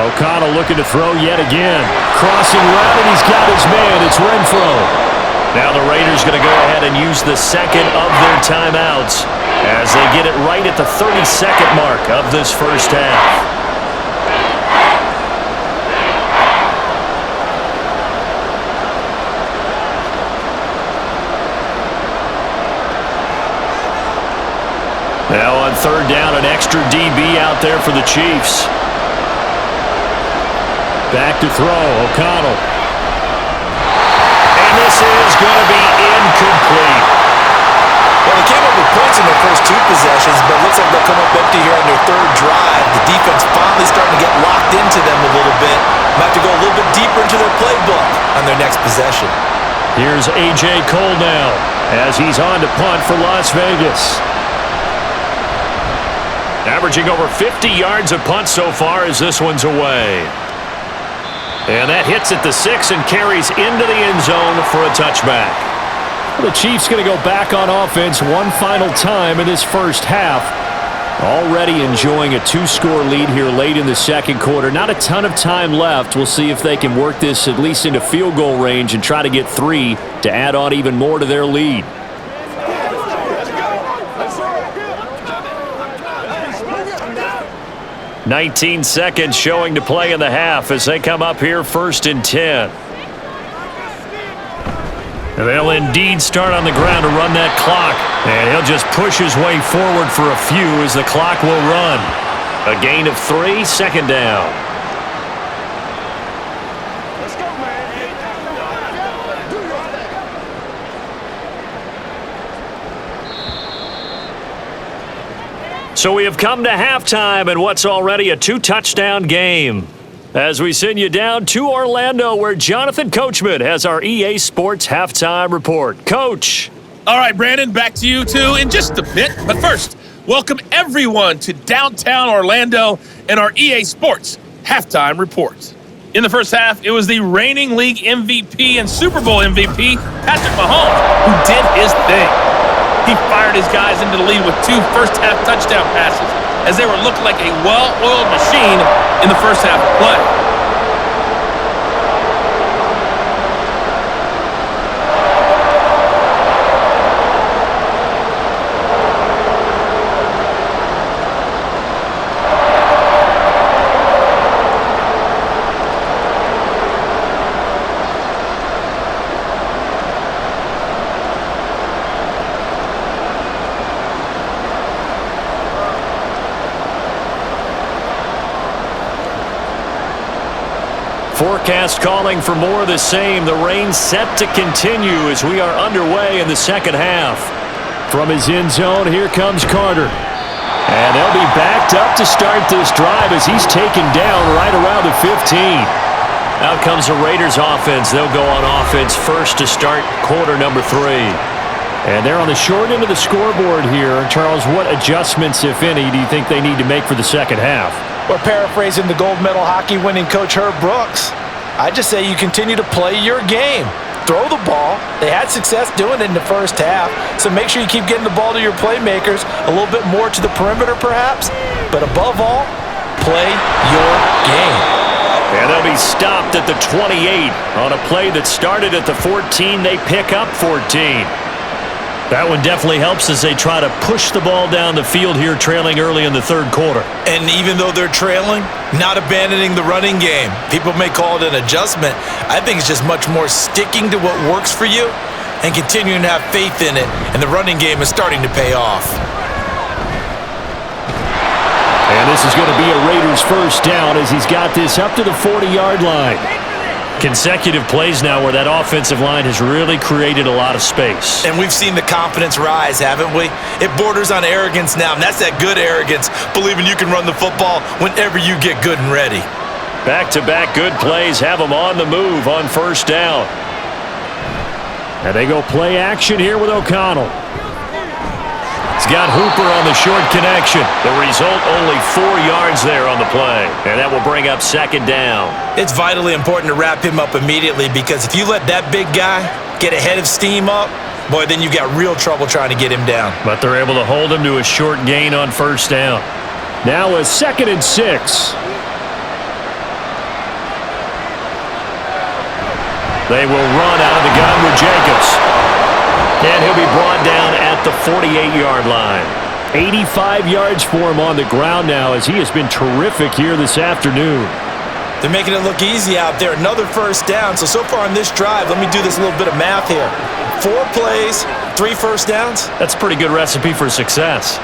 O'Connell looking to throw yet again. Crossing route, and he's got his man. It's Renfro. Now the Raiders going to go ahead and use the second of their timeouts as they get it right at the 32nd mark of this first half. Now on 3rd down, an extra DB out there for the Chiefs. Back to throw, O'Connell. This is going to be incomplete. Well, they came up with points in their first 2 possessions, but it looks like they'll come up empty here on their 3rd drive. The defense finally starting to get locked into them a little bit. Might have to go a little bit deeper into their playbook on their next possession. Here's A.J. Cole now as he's on to punt for Las Vegas. Averaging over 50 yards a punt so far as this one's away. And that hits at the 6 and carries into the end zone for a touchback. The Chiefs going to go back on offense one final time in this first half. Already enjoying a 2-score lead here late in the second quarter. Not a ton of time left. We'll see if they can work this at least into field goal range and try to get 3 to add on even more to their lead. 19 seconds showing to play in the half as they come up here 1st and 10. And they'll indeed start on the ground to run that clock. And he'll just push his way forward for a few as the clock will run. A gain of 3, 2nd down. So we have come to halftime in what's already a 2-touchdown game. As we send you down to Orlando, where Jonathan Coachman has our EA Sports Halftime Report. Coach. All right, Brandon, back to you two in just a bit. But first, welcome everyone to downtown Orlando and our EA Sports Halftime Report. In the first half, it was the reigning league MVP and Super Bowl MVP, Patrick Mahomes, who did his thing. He fired his guys into the lead with 2 first-half touchdown passes as they were looking like a well-oiled machine in the first half of play. Forecast calling for more of the same. The rain set to continue as we are underway in the second half. From his end zone, here comes Carter. And they'll be backed up to start this drive as he's taken down right around the 15. Out comes the Raiders offense. They'll go on offense first to start quarter number 3. And they're on the short end of the scoreboard here. Charles, what adjustments, if any, do you think they need to make for the second half? Or paraphrasing the gold medal hockey winning coach Herb Brooks, I just say you continue to play your game. Throw the ball. They had success doing it in the first half, so make sure you keep getting the ball to your playmakers, a little bit more to the perimeter perhaps, but above all, play your game. And they'll be stopped at the 28 on a play that started at the 14. They pick up 14. That one definitely helps as they try to push the ball down the field here, trailing early in the third quarter. And even though they're trailing, not abandoning the running game. People may call it an adjustment. I think it's just much more sticking to what works for you and continuing to have faith in it. And the running game is starting to pay off. And this is going to be a Raiders first down as he's got this up to the 40-yard line. Consecutive plays now where that offensive line has really created a lot of space. And we've seen the confidence rise, haven't we? It borders on arrogance now, and that's that good arrogance, believing you can run the football whenever you get good and ready. Back-to-back good plays have them on the move on first down. And they go play action here with O'Connell. He's got Hooper on the short connection. The result, only 4 yards there on the play. And that will bring up second down. It's vitally important to wrap him up immediately because if you let that big guy get a head of steam up, boy, then you got real trouble trying to get him down. But they're able to hold him to a short gain on first down. Now a 2nd and 6. They will run out of the gun with Jacobs. And he'll be brought down at the 48-yard line. 85 yards for him on the ground now as he has been terrific here this afternoon. They're making it look easy out there. Another first down. So far on this drive, let me do this little bit of math here. 4 plays, 3 first downs. That's a pretty good recipe for success.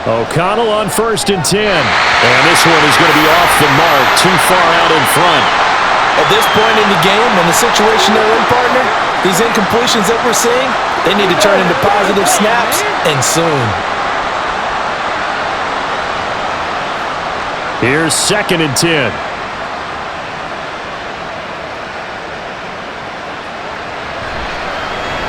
O'Connell on 1st and 10. And this one is going to be off the mark, too far out in front. At this point in the game, in the situation they're in, partner, these incompletions that we're seeing, they need to turn into positive snaps, and soon. Here's 2nd and 10.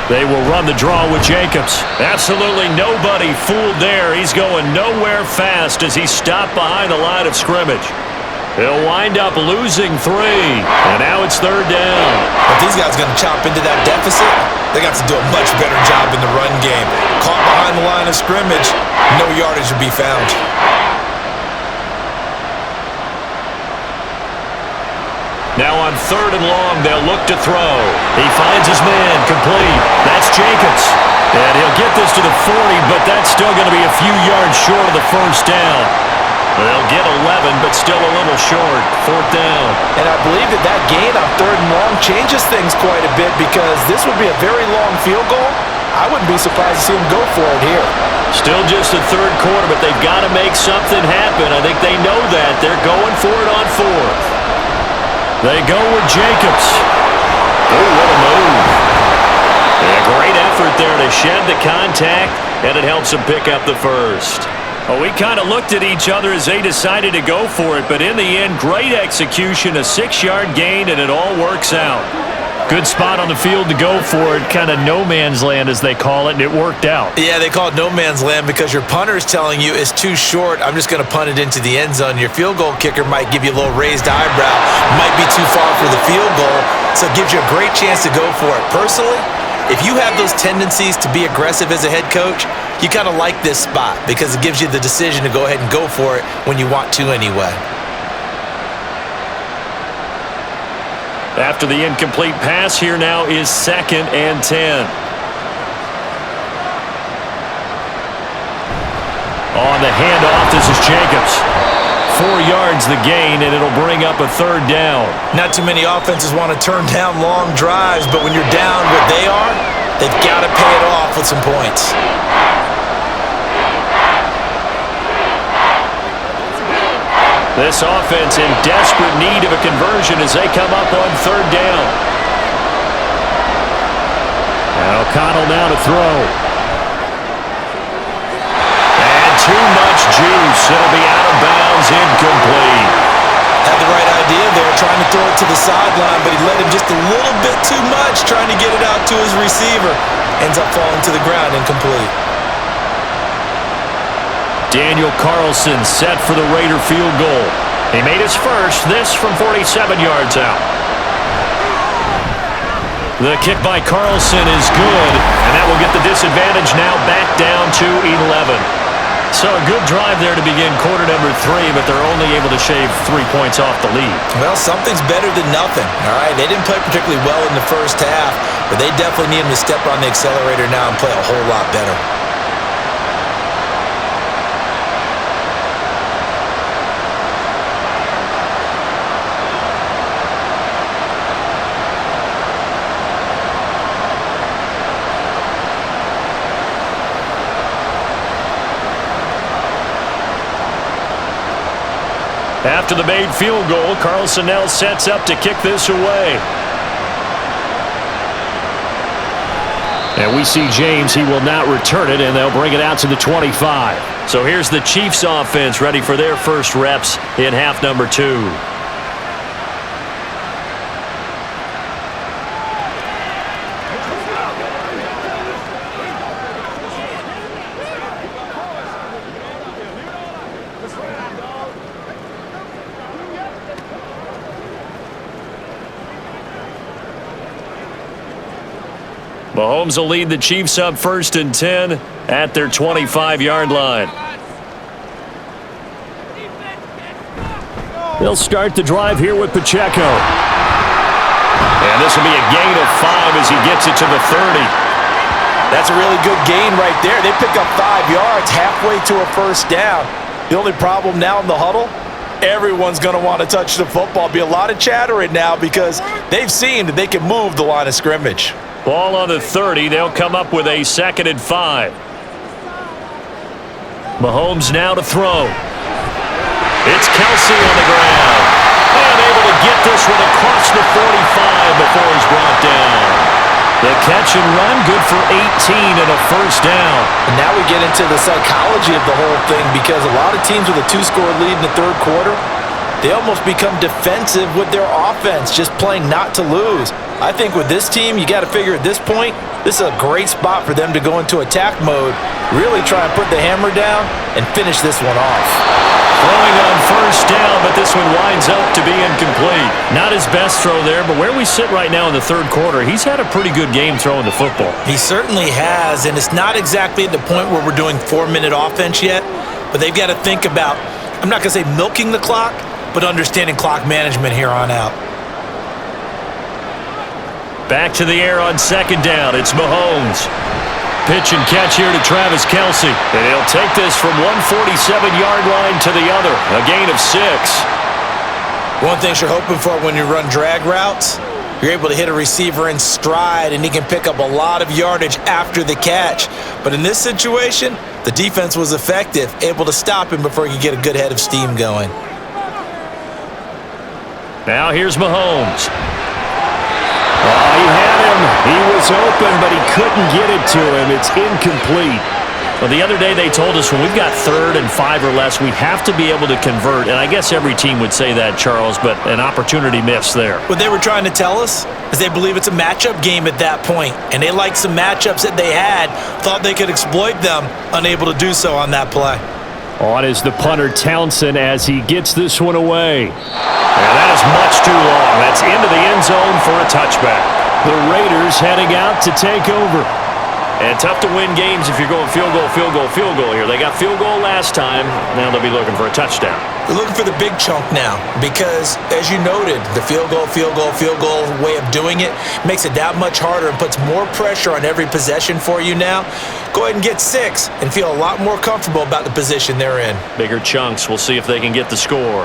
They will run the draw with Jacobs. Absolutely nobody fooled there. He's going nowhere fast as he's stopped behind the line of scrimmage. He'll wind up losing 3, and now it's 3rd down. If these guys are going to chop into that deficit, they got to do a much better job in the run game. Caught behind the line of scrimmage, no yardage to be found. Now on 3rd and long, they'll look to throw. He finds his man, complete. That's Jacobs. And he'll get this to the 40, but that's still going to be a few yards short of the first down. They'll get 11, but still a little short. 4th down. And I believe that gain on 3rd and long changes things quite a bit because this would be a very long field goal. I wouldn't be surprised to see him go for it here. Still just the 3rd quarter, but they've got to make something happen. I think they know that. They're going for it on 4th. They go with Jacobs. Oh, what a move. Yeah, great effort there to shed the contact, and it helps them pick up the first. Well, we kind of looked at each other as they decided to go for it, but in the end, great execution, a 6-yard gain, and it all works out. Good spot on the field to go for it, kind of no man's land as they call it, and it worked out. Yeah, they call it no man's land because your punter is telling you it's too short. I'm just going to punt it into the end zone. Your field goal kicker might give you a little raised eyebrow, might be too far for the field goal, so it gives you a great chance to go for it. Personally, if you have those tendencies to be aggressive as a head coach, you kind of like this spot because it gives you the decision to go ahead and go for it when you want to anyway. After the incomplete pass, here now is 2nd and 10. On the handoff, this is Jacobs. 4 yards the gain, and it'll bring up a 3rd down. Not too many offenses want to turn down long drives, but when you're down what they are, they've got to pay it off with some points. This offense in desperate need of a conversion as they come up on 3rd down. And O'Connell now to throw. And too much juice. It'll be out of bounds, incomplete. Had the right idea there, trying to throw it to the sideline, but he let him just a little bit too much, trying to get it out to his receiver. Ends up falling to the ground, incomplete. Daniel Carlson set for the Raider field goal. He made his first, this from 47 yards out. The kick by Carlson is good, and that will get the disadvantage now back down to 11. So a good drive there to begin quarter number 3, but they're only able to shave 3 points off the lead. Well, something's better than nothing, all right? They didn't play particularly well in the first half, but they definitely need him to step on the accelerator now and play a whole lot better. After the made field goal, Carlson now sets up to kick this away. And we see James. He will not return it, and they'll bring it out to the 25. So here's the Chiefs offense ready for their first reps in half number 2. Mahomes will lead the Chiefs up 1st and 10 at their 25-yard line. They'll start the drive here with Pacheco. And this will be a gain of 5 as he gets it to the 30. That's a really good gain right there. They pick up 5 yards halfway to a first down. The only problem now in the huddle, everyone's going to want to touch the football. Be a lot of chattering now because they've seen that they can move the line of scrimmage. Ball on the 30. They'll come up with a 2nd and 5. Mahomes now to throw. It's Kelsey on the ground. And able to get this one across the 45 before he's brought down. The catch and run, good for 18 and a first down. And now we get into the psychology of the whole thing because a lot of teams with a 2-score lead in the 3rd quarter, they almost become defensive with their offense, just playing not to lose. I think with this team, you got to figure at this point, this is a great spot for them to go into attack mode, really try and put the hammer down and finish this one off. Throwing on first down, but this one winds up to be incomplete. Not his best throw there, but where we sit right now in the 3rd quarter, he's had a pretty good game throwing the football. He certainly has, and it's not exactly at the point where we're doing 4-minute offense yet, but they've got to think about, I'm not going to say milking the clock, but understanding clock management here on out. Back to the air on 2nd down. It's Mahomes. Pitch and catch here to Travis Kelsey. And he'll take this from 147-yard line to the other. A gain of 6. One thing you're hoping for when you run drag routes, you're able to hit a receiver in stride, and he can pick up a lot of yardage after the catch. But in this situation, the defense was effective, able to stop him before he could get a good head of steam going. Now here's Mahomes. Oh, he had him. He was open, but he couldn't get it to him. It's incomplete. Well, the other day they told us when we've got 3rd and 5 or less, we have to be able to convert. And I guess every team would say that, Charles, but an opportunity missed there. What they were trying to tell us is they believe it's a matchup game at that point, and they liked some matchups that they had, thought they could exploit them, unable to do so on that play. On is the punter Townsend as he gets this one away. And that is much too long. That's into the end zone for a touchback. The Raiders heading out to take over. And tough to win games if you're going field goal, field goal, field goal here. They got field goal last time. Now they'll be looking for a touchdown. They're looking for the big chunk now because, as you noted, the field goal way of doing it makes it that much harder and puts more pressure on every possession for you now. Go ahead and get 6 and feel a lot more comfortable about the position they're in. Bigger chunks. We'll see if they can get the score.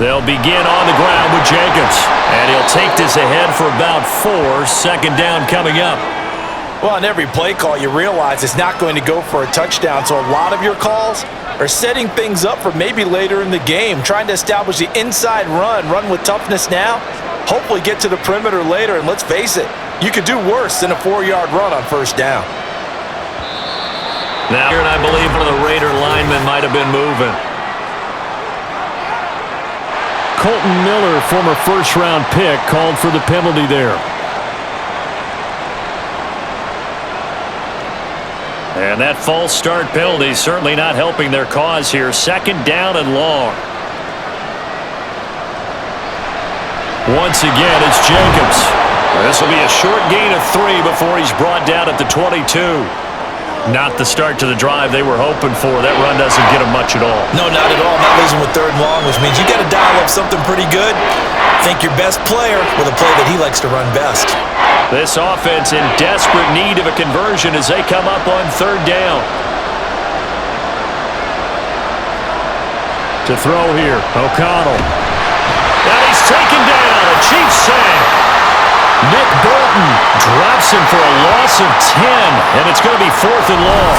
They'll begin on the ground with Jacobs. And he'll take this ahead for about 4. Second down coming up. Well, on every play call, you realize it's not going to go for a touchdown. So a lot of your calls are setting things up for maybe later in the game, trying to establish the inside run with toughness now, hopefully get to the perimeter later. And let's face it, you could do worse than a 4-yard run on first down. Now, here, and I believe one of the Raider linemen might have been moving. Colton Miller, former first-round pick, called for the penalty there. And that false start penalty certainly not helping their cause here. Second down and long. Once again, it's Jacobs. This will be a short gain of 3 before he's brought down at the 22. Not the start to the drive they were hoping for. That run doesn't get them much at all. No, not at all. Not losing with 3rd and long, which means you got to dial up something pretty good. Think your best player with a play that he likes to run best. This offense in desperate need of a conversion as they come up on 3rd down. To throw here, O'Connell. And he's taken down. A cheap sack. Nick Bolton drops him for a loss of 10, and it's going to be 4th and long.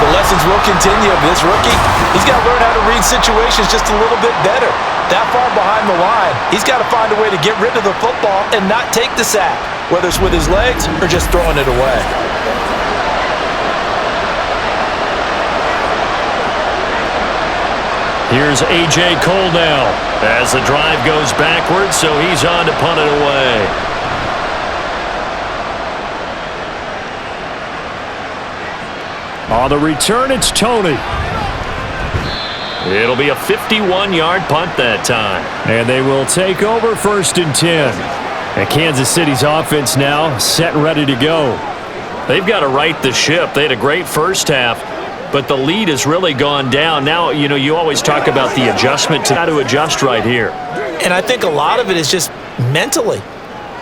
The lessons will continue of this rookie. He's got to learn how to read situations just a little bit better. That far behind the line, he's got to find a way to get rid of the football and not take the sack, whether it's with his legs or just throwing it away. Here's A.J. Cole now as the drive goes backwards, so he's on to punt it away. On the return, it's Tony. It'll be a 51-yard punt that time. And they will take over 1st and 10. And Kansas City's offense now set and ready to go. They've got to right the ship. They had a great first half, but the lead has really gone down. Now, you always talk about the adjustment. How to adjust right here. And I think a lot of it is just mentally.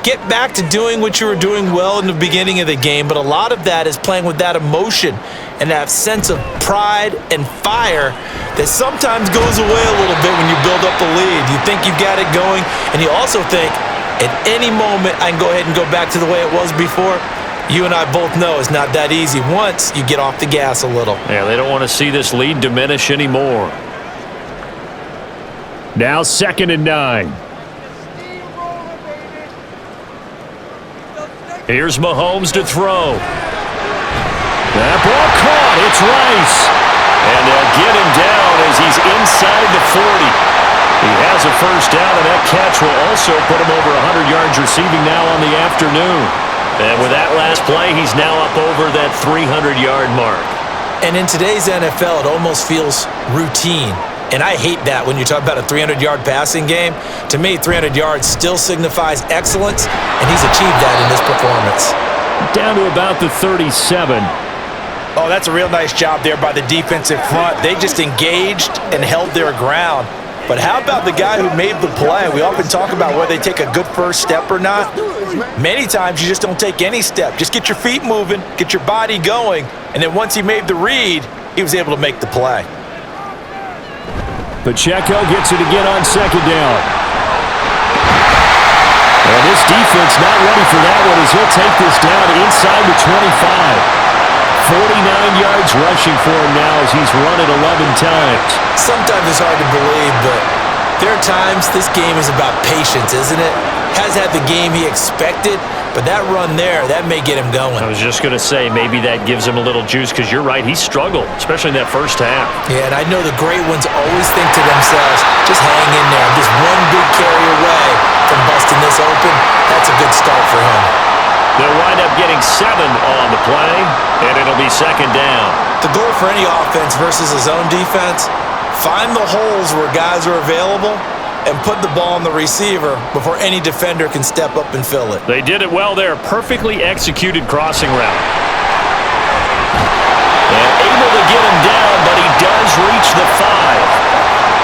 Get back to doing what you were doing well in the beginning of the game, but a lot of that is playing with that emotion and that sense of pride and fire that sometimes goes away a little bit when you build up a lead. You think you've got it going, and you also think, at any moment, I can go ahead and go back to the way it was before. You and I both know it's not that easy once you get off the gas a little. Yeah, they don't want to see this lead diminish anymore. Now 2nd and 9. Here's Mahomes to throw. That ball caught. It's Rice. And they'll get him down as he's inside the 40. He has a first down, and that catch will also put him over 100 yards receiving now on the afternoon. And with that last play, he's now up over that 300-yard mark. And in today's NFL, it almost feels routine. And I hate that when you talk about a 300-yard passing game. To me, 300 yards still signifies excellence, and he's achieved that in this performance. Down to about the 37. Oh, that's a real nice job there by the defensive front. They just engaged and held their ground. But how about the guy who made the play? We often talk about whether they take a good first step or not. Many times you just don't take any step. Just get your feet moving, get your body going, and then once he made the read, he was able to make the play. Pacheco gets it again on 2nd down. And this defense not ready for that one as he'll take this down inside the 25. 49 yards rushing for him now as he's run it 11 times. Sometimes it's hard to believe, but there are times this game is about patience, isn't it? Has had the game he expected, but that run there, that may get him going. I was just going to say, maybe that gives him a little juice because you're right, he struggled, especially in that first half. Yeah, and I know the great ones always think to themselves, just hang in there. I'm just one big carry away from busting this open. That's a good start for him. They'll wind up getting 7 on the play, and it'll be 2nd down. The goal for any offense versus a zone defense, find the holes where guys are available and put the ball on the receiver before any defender can step up and fill it. They did it well there. Perfectly executed crossing route. And able to get him down, but he does reach the 5.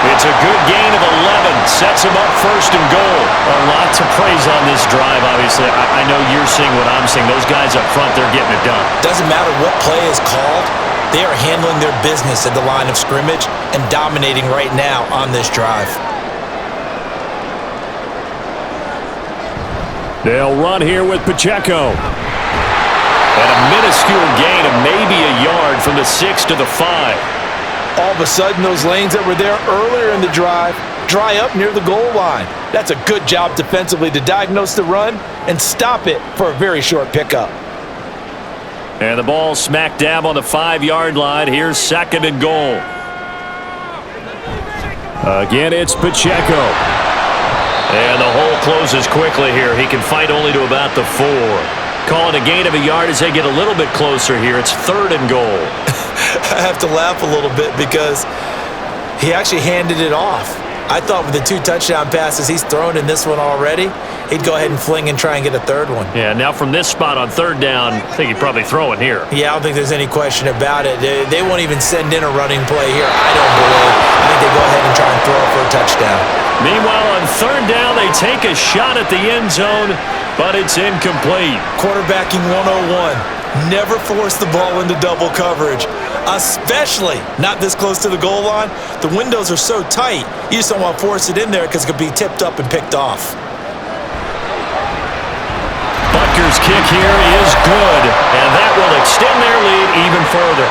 It's a good gain of 11. Sets him up first and goal. A lot to praise on this drive, obviously. I know you're seeing what I'm seeing. Those guys up front, they're getting it done. Doesn't matter what play is called. They are handling their business at the line of scrimmage and dominating right now on this drive. They'll run here with Pacheco. And a minuscule gain of maybe a yard from the 6 to the 5. All of a sudden, those lanes that were there earlier in the drive dry up near the goal line. That's a good job defensively to diagnose the run and stop it for a very short pickup. And the ball smack dab on the 5-yard line. Here's second and goal. Again, it's Pacheco. And the hole closes quickly here. He can fight only to about the 4. Calling a gain of a yard as they get a little bit closer here. It's third and goal. I have to laugh a little bit because he actually handed it off. I thought with the 2 touchdown passes he's thrown in this one already, he'd go ahead and fling and try and get a third one. Yeah, now from this spot on third down, I think he'd probably throw it here. Yeah, I don't think there's any question about it. They won't even send in a running play here, I don't believe. I think they go ahead and try and throw it for a touchdown. Meanwhile, on third down, they take a shot at the end zone, but it's incomplete. Quarterbacking 101. Never force the ball into double coverage, especially not this close to the goal line. The windows are so tight, you just don't want to force it in there because it could be tipped up and picked off. Butker's kick here is good, and that will extend their lead even further.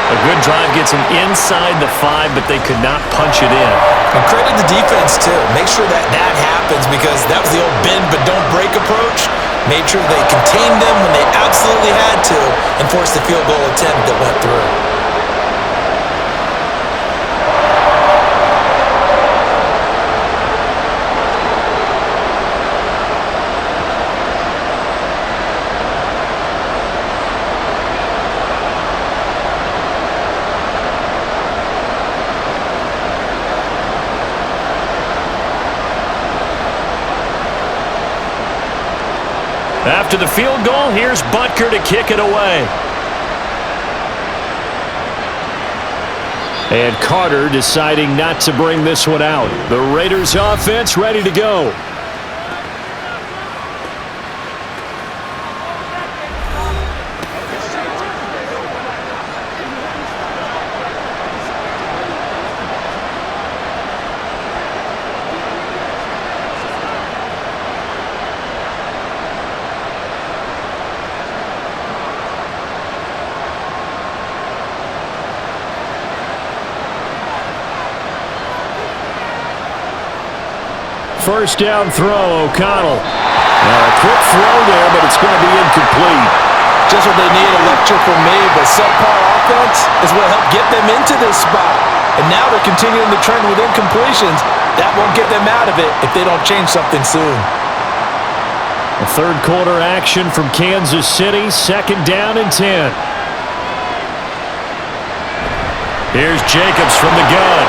A good drive gets them inside the 5, but they could not punch it in. And credit the defense, too. Make sure that happens because that was the old bend but don't break approach. Made sure they contained them when they absolutely had to and forced the field goal attempt that went through. After the field goal, here's Butker to kick it away. And Carter deciding not to bring this one out. The Raiders offense ready to go. First down throw, O'Connell. A quick throw there, but it's going to be incomplete. Just what they need, a lecture from me, but subpar offense is what helped get them into this spot. And now they're continuing the trend with incompletions. That won't get them out of it if they don't change something soon. A third quarter action from Kansas City, second down and 10. Here's Jacobs from the gun.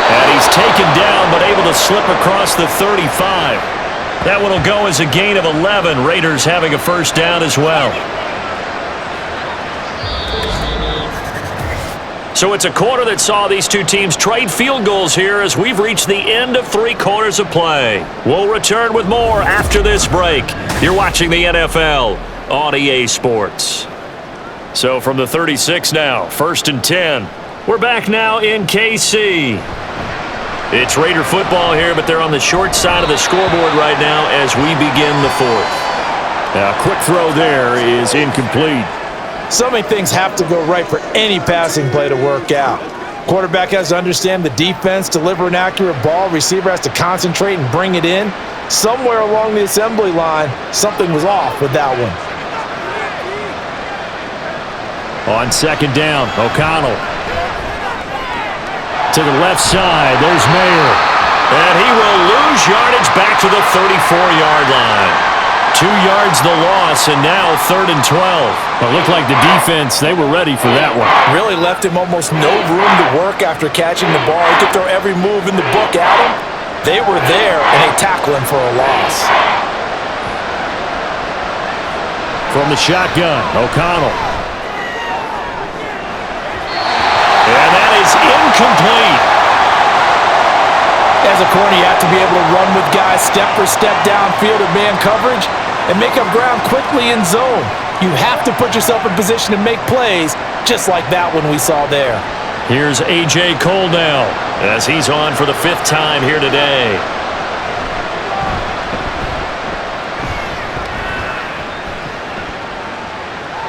And he's taken down, but able to slip across the 35. That one will go as a gain of 11. Raiders having a first down as well. So it's a quarter that saw these two teams trade field goals here as we've reached the end of 3 quarters of play. We'll return with more after this break. You're watching the NFL on EA Sports. So from the 36 now, first and 10. We're back now in KC. It's Raider football here, but they're on the short side of the scoreboard right now as we begin the 4th. A quick throw there is incomplete. So many things have to go right for any passing play to work out. Quarterback has to understand the defense, deliver an accurate ball. Receiver has to concentrate and bring it in. Somewhere along the assembly line, something was off with that one. On second down, O'Connell. To the left side, there's Mayer. And he will lose yardage back to the 34-yard line. 2 yards the loss, and now third and 12. It looked like the defense, they were ready for that one. Really left him almost no room to work after catching the ball. He could throw every move in the book at him. They were there, and they tackle him for a loss. From the shotgun, O'Connell. And that is incomplete. As a corner, you have to be able to run with guys step for step downfield in man coverage and make up ground quickly in zone. You have to put yourself in position to make plays, just like that one we saw there. Here's A.J. Cole now, as he's on for the 5th time here today.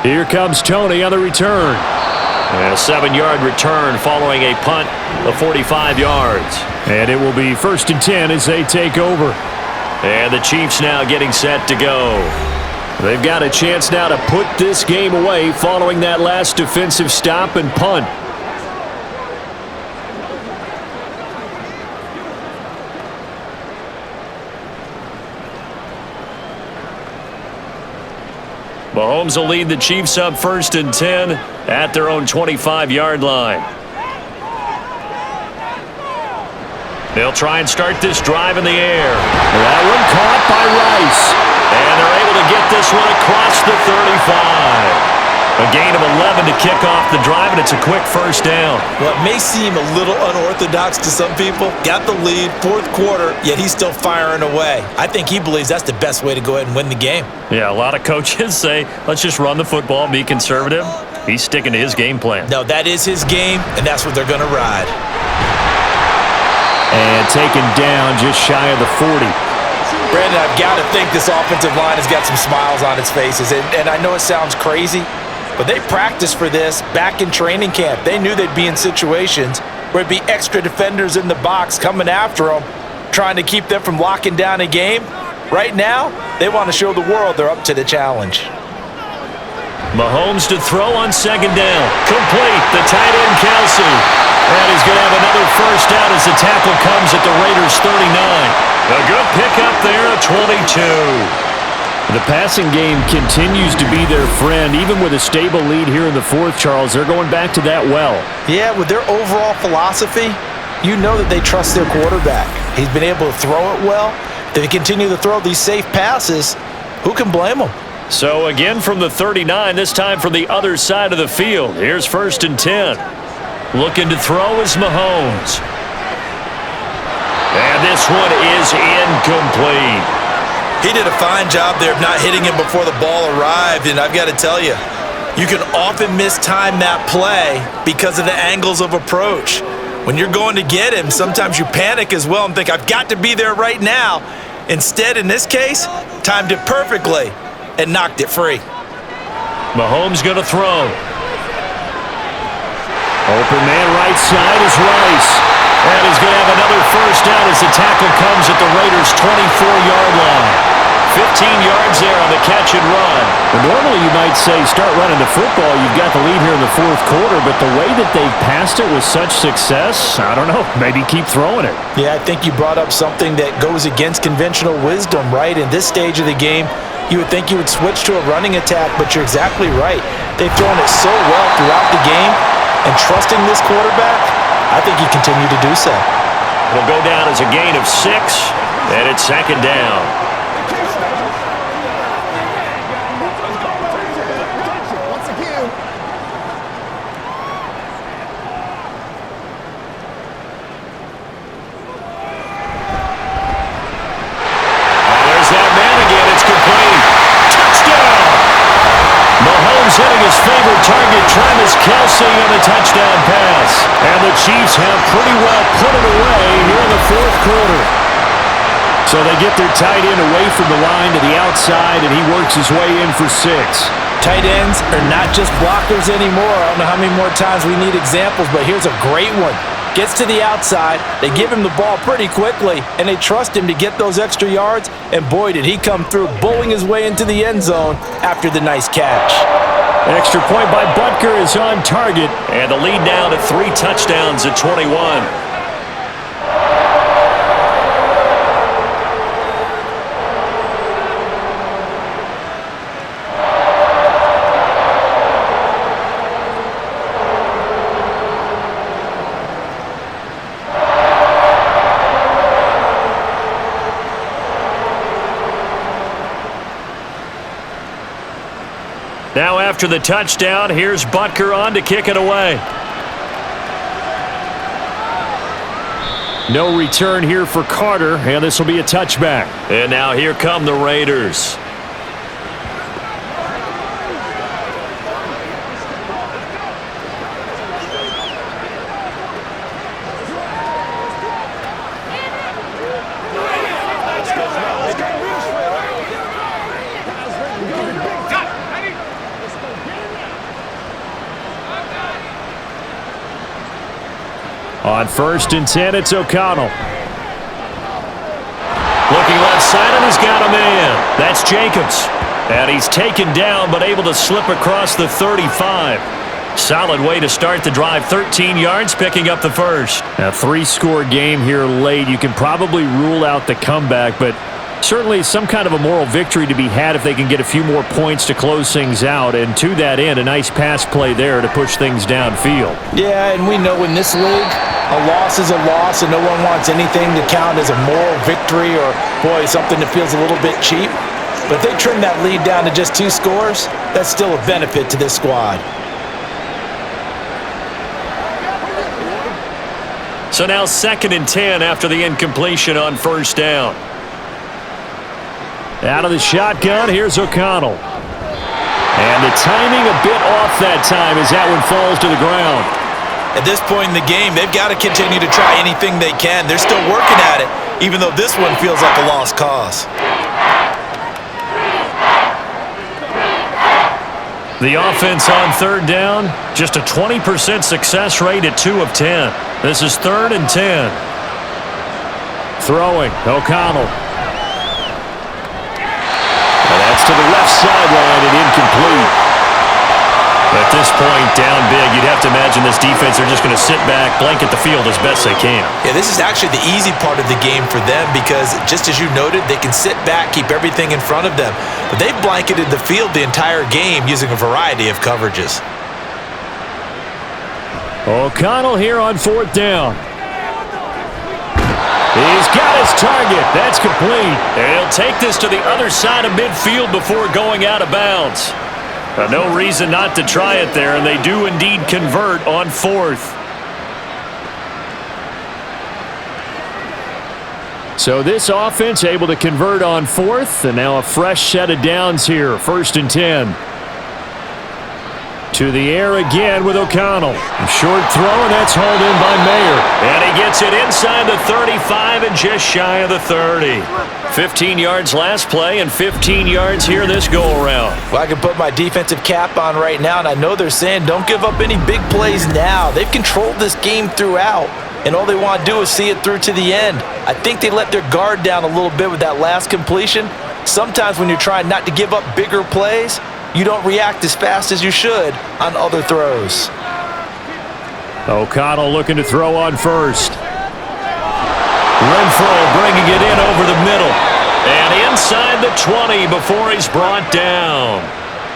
Here comes Tony on the return. And a 7-yard return following a punt of 45 yards. And it will be 1st and 10 as they take over. And the Chiefs now getting set to go. They've got a chance now to put this game away following that last defensive stop and punt. Mahomes will lead the Chiefs up 1st and 10 at their own 25-yard line. They'll try and start this drive in the air. That one caught by Rice. And they're able to get this one across the 35. A gain of 11 to kick off the drive, and it's a quick 1st down. Well, it may seem a little unorthodox to some people. Got the lead, 4th quarter, yet he's still firing away. I think he believes that's the best way to go ahead and win the game. Yeah, a lot of coaches say, let's just run the football, be conservative. He's sticking to his game plan. No, that is his game, and that's what they're going to ride. And taken down just shy of the 40. Brandon, I've got to think this offensive line has got some smiles on its faces. And I know it sounds crazy, but they practiced for this back in training camp. They knew they'd be in situations where it'd be extra defenders in the box coming after them, trying to keep them from locking down a game. Right now, they want to show the world they're up to the challenge. Mahomes to throw on 2nd down. Complete. The tight end, Kelsey. And he's going to have another 1st down as the tackle comes at the Raiders' 39. A good pickup there, a 22. The passing game continues to be their friend. Even with a stable lead here in the 4th, Charles, they're going back to that well. Yeah, with their overall philosophy, you know that they trust their quarterback. He's been able to throw it well. They continue to throw these safe passes. Who can blame them? So again from the 39, this time from the other side of the field. Here's 1st and 10. Looking to throw is Mahomes. And this one is incomplete. He did a fine job there of not hitting him before the ball arrived, and I've got to tell you, you can often mistime that play because of the angles of approach. When you're going to get him, sometimes you panic as well and think, I've got to be there right now. Instead, in this case, timed it perfectly and knocked it free. Mahomes going to throw. Open man right side is Rice. And he's going to have another 1st down as the tackle comes at the Raiders' 24-yard line. 15 yards there on the catch and run. And normally you might say start running the football. You've got the lead here in the 4th quarter, but the way that they've passed it with such success, I don't know, maybe keep throwing it. Yeah, I think you brought up something that goes against conventional wisdom, right? In this stage of the game, you would think you would switch to a running attack, but you're exactly right. They've thrown it so well throughout the game, and trusting this quarterback, I think you continue to do so. It'll go down as a gain of 6, and it's 2nd down. Hitting his favorite target, Travis Kelce, on the touchdown pass. And the Chiefs have pretty well put it away here in the 4th quarter. So they get their tight end away from the line to the outside, and he works his way in for 6. Tight ends are not just blockers anymore. I don't know how many more times we need examples, but here's a great one. Gets to the outside, they give him the ball pretty quickly, and they trust him to get those extra yards, and boy, did he come through, bowling his way into the end zone after the nice catch. Extra point by Butker is on target, and the lead now to 3 touchdowns at 21. after the touchdown, here's Butker on to kick it away. No return here for Carter, and this will be a touchback. And now here come the Raiders. On 1st and 10, it's O'Connell. Looking left side, and he's got a man. That's Jacobs. And he's taken down, but able to slip across the 35. Solid way to start the drive. 13 yards, picking up the first. A 3-score game here late. You can probably rule out the comeback, but certainly some kind of a moral victory to be had if they can get a few more points to close things out. And to that end, a nice pass play there to push things downfield. Yeah, and we know in this league, a loss is a loss, and no one wants anything to count as a moral victory or, boy, something that feels a little bit cheap. But if they trim that lead down to just 2 scores, that's still a benefit to this squad. So now 2nd and 10 after the incompletion on 1st down. Out of the shotgun, here's O'Connell. And the timing a bit off that time as that one falls to the ground. At this point in the game, they've got to continue to try anything they can. They're still working at it, even though this one feels like a lost cause. The offense on 3rd down, just a 20% success rate at 2 of 10. This is 3rd and 10. Throwing, O'Connell. And that's to the left sideline and incomplete. At this point, down big, you'd have to imagine this defense, they're just going to sit back, blanket the field as best they can. Yeah, this is actually the easy part of the game for them because, just as you noted, they can sit back, keep everything in front of them. But they've blanketed the field the entire game using a variety of coverages. O'Connell here on 4th down. He's got his target. That's complete. And he'll take this to the other side of midfield before going out of bounds. No reason not to try it there, and they do indeed convert on 4th. So this offense able to convert on 4th, and now a fresh set of downs here. 1st and 10. To the air again with O'Connell. A short throw, and that's hauled in by Mayer. And he gets it inside the 35 and just shy of the 30. 15 yards last play and 15 yards here this go-around. Well, I can put my defensive cap on right now, and I know they're saying don't give up any big plays now. They've controlled this game throughout, and all they want to do is see it through to the end. I think they let their guard down a little bit with that last completion. Sometimes when you're trying not to give up bigger plays, you don't react as fast as you should on other throws. O'Connell looking to throw on 1st. Renfro bringing it in over the middle. And inside the 20 before he's brought down.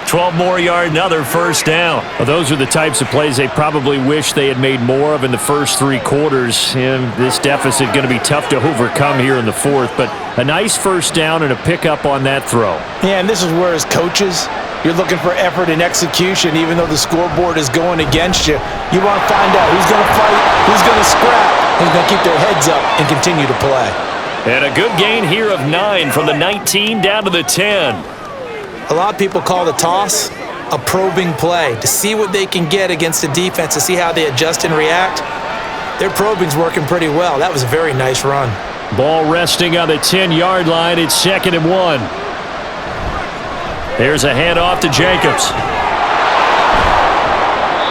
12 more yard, another 1st down. Well, those are the types of plays they probably wish they had made more of in the first 3 quarters. And this deficit going to be tough to overcome here in the 4th. But a nice 1st down and a pickup on that throw. Yeah, and this is where as coaches, you're looking for effort and execution even though the scoreboard is going against you. You want to find out who's going to fight, who's going to scrap, who's going to keep their heads up and continue to play. And a good gain here of 9 from the 19 down to the 10. A lot of people call the toss a probing play to see what they can get against the defense, to see how they adjust and react. Their probing's working pretty well. That was a very nice run. Ball resting on the 10-yard line. It's 2nd and 1. Here's a handoff to Jacobs.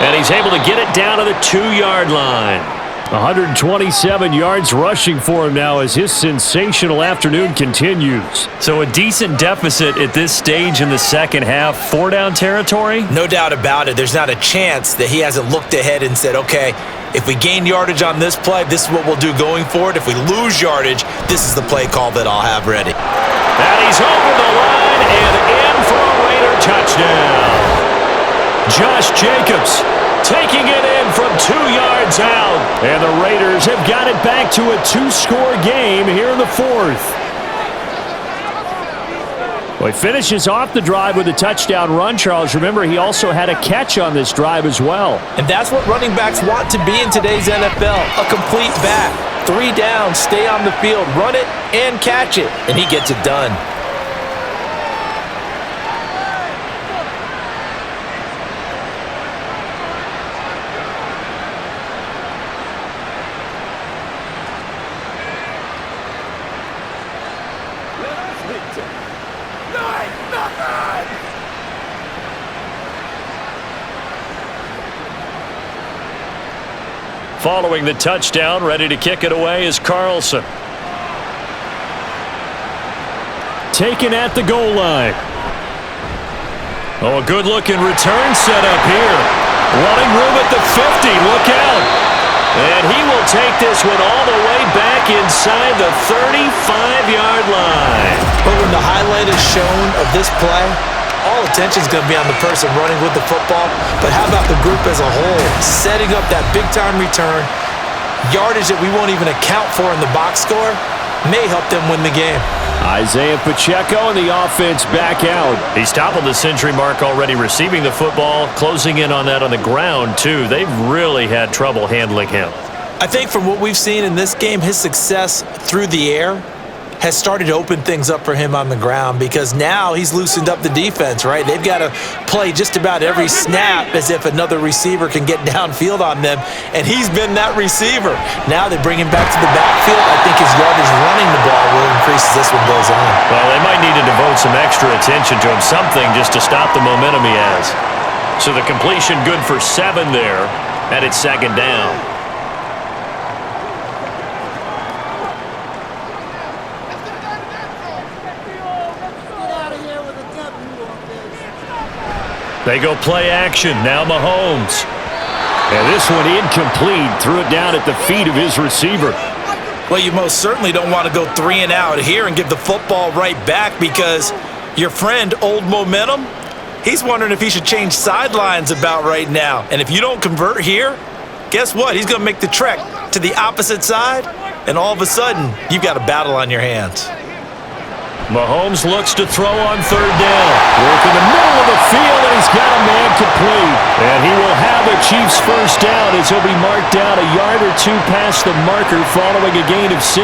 And he's able to get it down to the 2-yard line. 127 yards rushing for him now as his sensational afternoon continues. So a decent deficit at this stage in the second half. 4-down territory? No doubt about it. There's not a chance that he hasn't looked ahead and said, okay, if we gain yardage on this play, this is what we'll do going forward. If we lose yardage, this is the play call that I'll have ready. And he's over the line and in for a Raider touchdown. Josh Jacobs taking it in from 2 yards out. And the Raiders have got it back to a 2-score game here in the 4th. Well, he finishes off the drive with a touchdown run, Charles. Remember, he also had a catch on this drive as well. And that's what running backs want to be in today's NFL, a complete back. 3 down, stay on the field, run it, and catch it. And he gets it done. Following the touchdown, ready to kick it away is Carlson. Taken at the goal line. Oh, a good-looking return set up here. Running room at the 50. Look out. And he will take this one all the way back inside the 35-yard line. But when the highlight is shown of this play, all attention is going to be on the person running with the football. But how about the group as a whole? Setting up that big-time return, yardage that we won't even account for in the box score, may help them win the game. Isaiah Pacheco and the offense back out. He's toppled the century mark already receiving the football, closing in on that on the ground, too. They've really had trouble handling him. I think from what we've seen in this game, his success through the air has started to open things up for him on the ground because now he's loosened up the defense, right? They've got to play just about every snap as if another receiver can get downfield on them, and he's been that receiver. Now they bring him back to the backfield. I think his yardage running the ball will increase as this one goes on. Well, they might need to devote some extra attention to him, something just to stop the momentum he has. So the completion good for 7 there, and it's 2nd down. They go play action. Now Mahomes. And this one incomplete. Threw it down at the feet of his receiver. Well, you most certainly don't want to go 3 and out here and give the football right back because your friend, Old Momentum, he's wondering if he should change sidelines about right now. And if you don't convert here, guess what? He's going to make the trek to the opposite side, and all of a sudden, you've got a battle on your hands. Mahomes looks to throw on 3rd down. Work in the middle of the field, and he's got a man complete. And he will have the Chiefs' first down as he'll be marked down a yard or 2 past the marker following a gain of 6.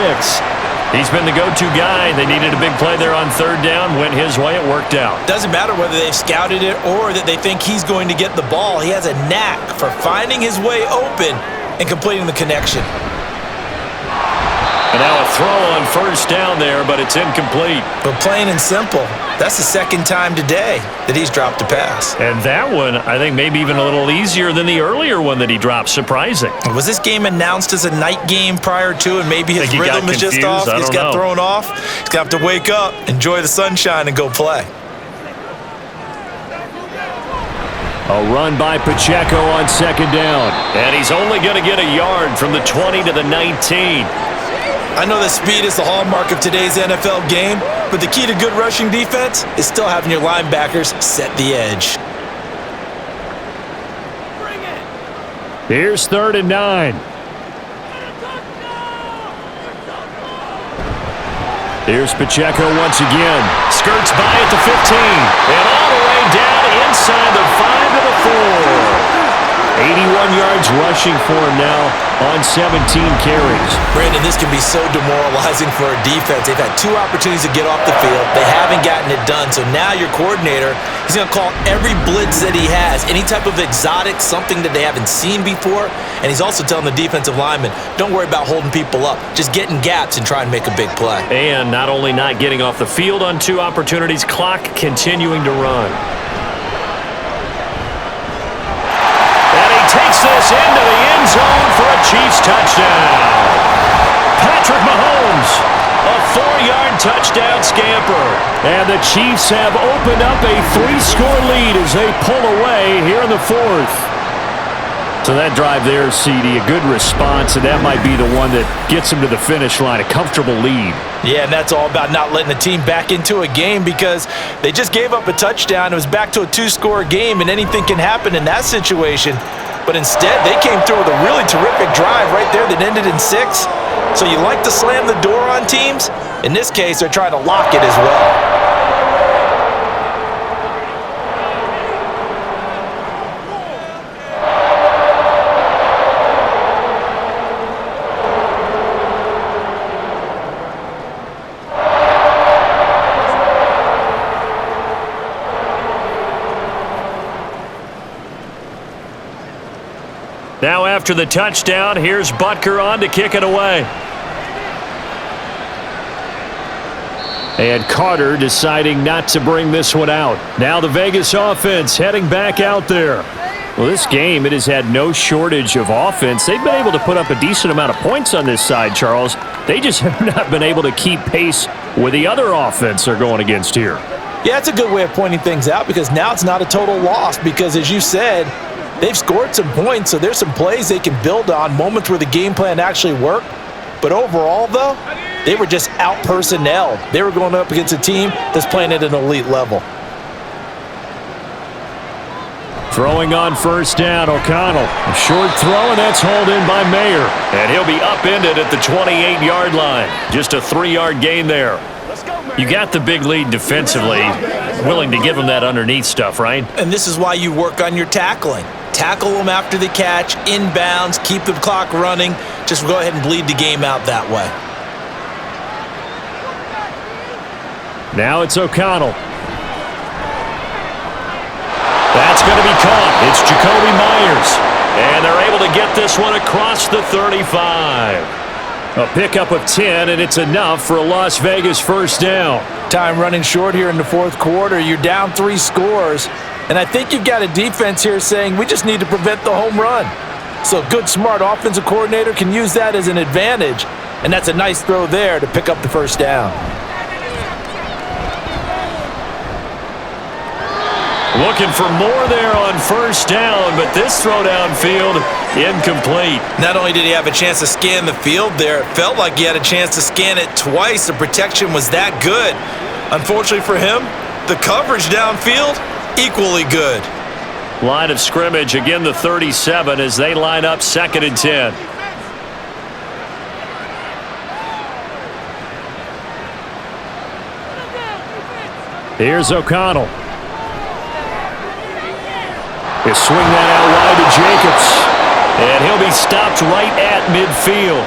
He's been the go-to guy. They needed a big play there on 3rd down. Went his way. It worked out. Doesn't matter whether they've scouted it or that they think he's going to get the ball. He has a knack for finding his way open and completing the connection. And now a throw on 1st down there, but it's incomplete. But plain and simple, that's the 2nd time today that he's dropped a pass. And that one, I think, maybe even a little easier than the earlier one that he dropped. Surprising. Was this game announced as a night game prior to, and maybe his rhythm is just off? He's got thrown off. He's going to have to wake up, enjoy the sunshine, and go play. A run by Pacheco on 2nd down. And he's only going to get a yard from the 20 to the 19. I know that speed is the hallmark of today's NFL game, but the key to good rushing defense is still having your linebackers set the edge. Here's 3rd and 9. Here's Pacheco once again. Skirts by at the 15. And all the way down inside the 5 to the 4. 81 yards rushing for him now on 17 carries. Brandon, this can be so demoralizing for a defense. They've had 2 opportunities to get off the field. They haven't gotten it done. So now your coordinator, he's going to call every blitz that he has, any type of exotic, something that they haven't seen before. And he's also telling the defensive lineman, don't worry about holding people up. Just get in gaps and try and make a big play. And not only not getting off the field on 2 opportunities, clock continuing to run. Takes this into the end zone for a Chiefs touchdown. Patrick Mahomes, a 4-yard touchdown scamper. And the Chiefs have opened up a 3-score lead as they pull away here in the 4th. So that drive there, CD, a good response, and that might be the one that gets them to the finish line, a comfortable lead. Yeah, and that's all about not letting the team back into a game because they just gave up a touchdown. It was back to a 2-score game, and anything can happen in that situation. But instead, they came through with a really terrific drive right there that ended in 6. So you like to slam the door on teams? In this case, they're trying to lock it as well. Now after the touchdown, here's Butker on to kick it away. And Carter deciding not to bring this one out. Now the Vegas offense heading back out there. Well, this game, it has had no shortage of offense. They've been able to put up a decent amount of points on this side, Charles. They just have not been able to keep pace with the other offense they're going against here. Yeah, it's a good way of pointing things out because now it's not a total loss because, as you said, they've scored some points, so there's some plays they can build on, moments where the game plan actually worked. But overall, though, they were just out-personnelled. They were going up against a team that's playing at an elite level. Throwing on first down, O'Connell. A short throw, and that's hauled in by Mayer. And he'll be upended at the 28-yard line. Just a 3-yard gain there. You got the big lead defensively. Willing to give them that underneath stuff, right? And this is why you work on your tackling. Tackle them after the catch, inbounds, keep the clock running. Just go ahead and bleed the game out that way. Now it's O'Connell. That's going to be caught. It's Jacoby Myers. And they're able to get this one across the 35. A pickup of 10, and it's enough for a Las Vegas first down. Time running short here in the fourth quarter. You're down 3 scores. And I think you've got a defense here saying we just need to prevent the home run. So a good, smart offensive coordinator can use that as an advantage. And that's a nice throw there to pick up the first down. Looking for more there on first down, but this throw downfield, incomplete. Not only did he have a chance to scan the field there, it felt like he had a chance to scan it twice. The protection was that good. Unfortunately for him, the coverage downfield, equally good. Line of scrimmage, again the 37 as they line up 2nd and 10. Here's O'Connell. They swing that out wide to Jacobs. And he'll be stopped right at midfield.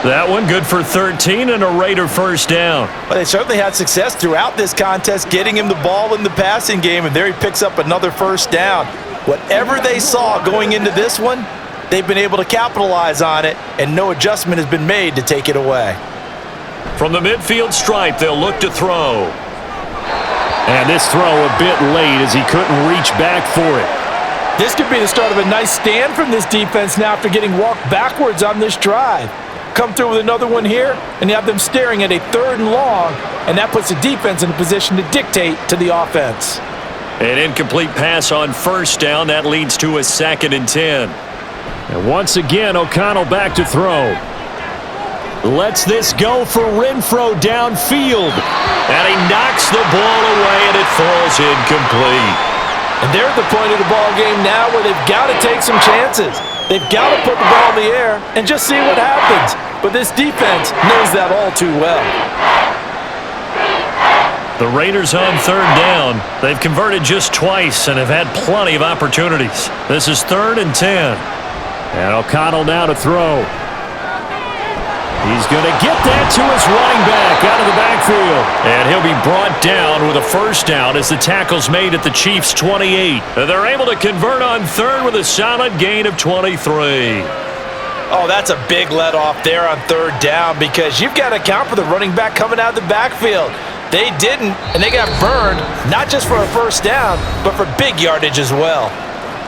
That one good for 13 and a Raider first down. But they certainly had success throughout this contest getting him the ball in the passing game, and there he picks up another first down. Whatever they saw going into this one, they've been able to capitalize on it, and no adjustment has been made to take it away. From the midfield stripe, they'll look to throw. And this throw a bit late as he couldn't reach back for it. This could be the start of a nice stand from this defense now after getting walked backwards on this drive. Come through with another one here, and you have them staring at a 3rd and long, and that puts the defense in a position to dictate to the offense. An incomplete pass on first down. That leads to a 2nd and 10. And once again, O'Connell back to throw. Lets this go for Renfro downfield. And he knocks the ball away, and it falls incomplete. And they're at the point of the ball game now where they've got to take some chances. They've got to put the ball in the air and just see what happens. But this defense knows that all too well. The Raiders on 3rd down. They've converted just twice and have had plenty of opportunities. This is 3rd and 10. And O'Connell now to throw. He's going to get that to his running back out of the backfield. And he'll be brought down with a first down as the tackle's made at the Chiefs' 28. They're able to convert on 3rd with a solid gain of 23. Oh, that's a big let off there on 3rd down because you've got to account for the running back coming out of the backfield. They didn't, and they got burned, not just for a first down, but for big yardage as well.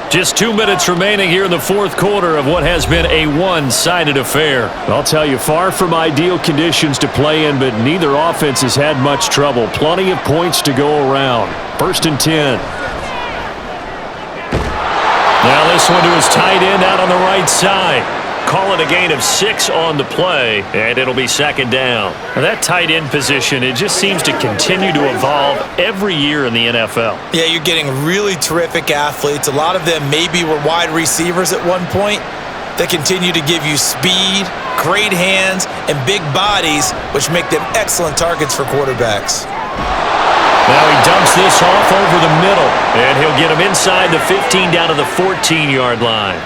Just 2 minutes remaining here in the fourth quarter of what has been a one-sided affair. I'll tell you, far from ideal conditions to play in, but neither offense has had much trouble. Plenty of points to go around. 1st and 10. Now this one to his tight end out on the right side. Call it a gain of 6 on the play, and it'll be 2nd down. Now that tight end position, it just seems to continue to evolve every year in the NFL. Yeah, you're getting really terrific athletes. A lot of them maybe were wide receivers at one point. They continue to give you speed, great hands, and big bodies, which make them excellent targets for quarterbacks. Now he dumps this off over the middle, and he'll get him inside the 15 down to the 14-yard line.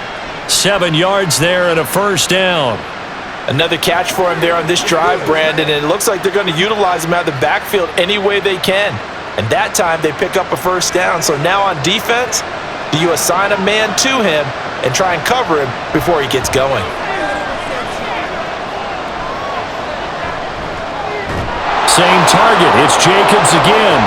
7 yards there and a first down. Another catch for him there on this drive, Brandon, and it looks like they're going to utilize him out of the backfield any way they can. And that time they pick up a first down. So now on defense, do you assign a man to him, and try and cover him before he gets going. Same target. It's Jacobs again.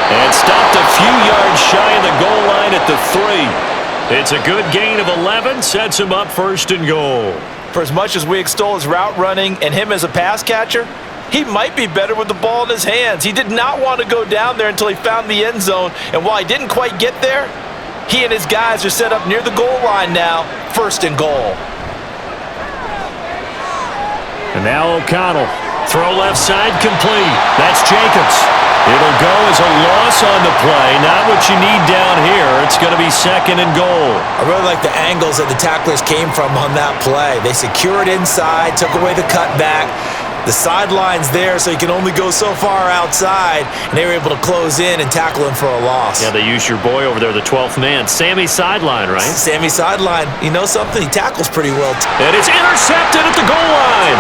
And stopped a few yards shy of the goal line at the 3. It's a good gain of 11. Sets him up first and goal. For as much as we extol his route running and him as a pass catcher, he might be better with the ball in his hands. He did not want to go down there until he found the end zone. And while he didn't quite get there, he and his guys are set up near the goal line now, first and goal. And now O'Connell. Throw left side complete. That's Jacobs. It'll go as a loss on the play. Not what you need down here. It's going to be second and goal. I really like the angles that the tacklers came from on that play. They secured inside, took away the cutback. The sideline's there, so you can only go so far outside, and they were able to close in and tackle him for a loss. Yeah, they used your boy over there, the 12th man. Sammy Sideline, right? Sammy Sideline. You know something? He tackles pretty well. And it's intercepted at the goal line.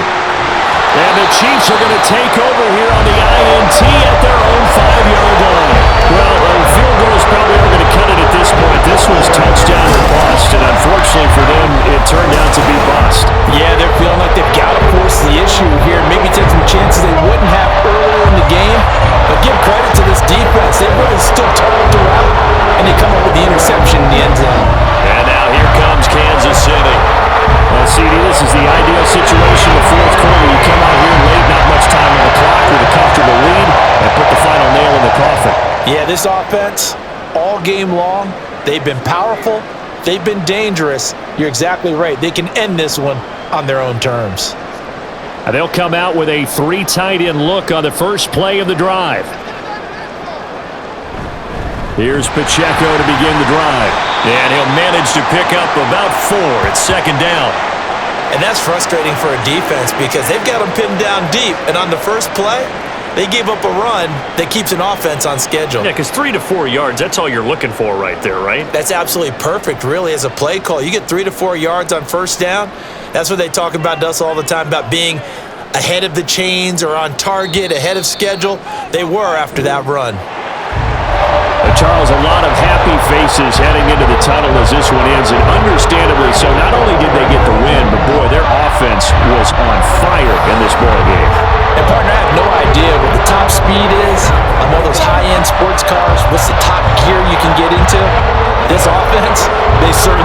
And the Chiefs are going to take over here on the INT at their own 5-yard line. Well, field goal is probably not going to cut it at this point. This was touchdown or bust, and unfortunately for them, it turned out to be bust. Yeah, they're feeling like they've got to force the issue here. Maybe take some chances they wouldn't have earlier in the game. But give credit to this defense. They really stood tall throughout, and they come up with the interception in the end zone. And now here comes Kansas City. Well, CD, this is the ideal situation. The fourth quarter, you come out here late, not much time on the clock with a comfortable lead, and put the final nail in the coffin. Yeah, this offense, all game long, they've been powerful, they've been dangerous. You're exactly right. They can end this one on their own terms. And they'll come out with a 3 tight end look on the first play of the drive. Here's Pacheco to begin the drive. And he'll manage to pick up about 4. It's second down. And that's frustrating for a defense because they've got them pinned down deep. And on the first play, they gave up a run that keeps an offense on schedule. Yeah, because 3 to 4 yards, that's all you're looking for right there, right? That's absolutely perfect, really, as a play call. You get 3 to 4 yards on first down. That's what they talk about to us all the time, about being ahead of the chains or on target, ahead of schedule. They were after that run. Charles, a lot of happy faces heading into the tunnel as this one ends, and understandably so. Not only did they get the win, but boy, their offense was on fire in this ball game. And partner, I have no idea what the top speed is on all those high-end sports cars. What's the top gear you can get into? This offense, they certainly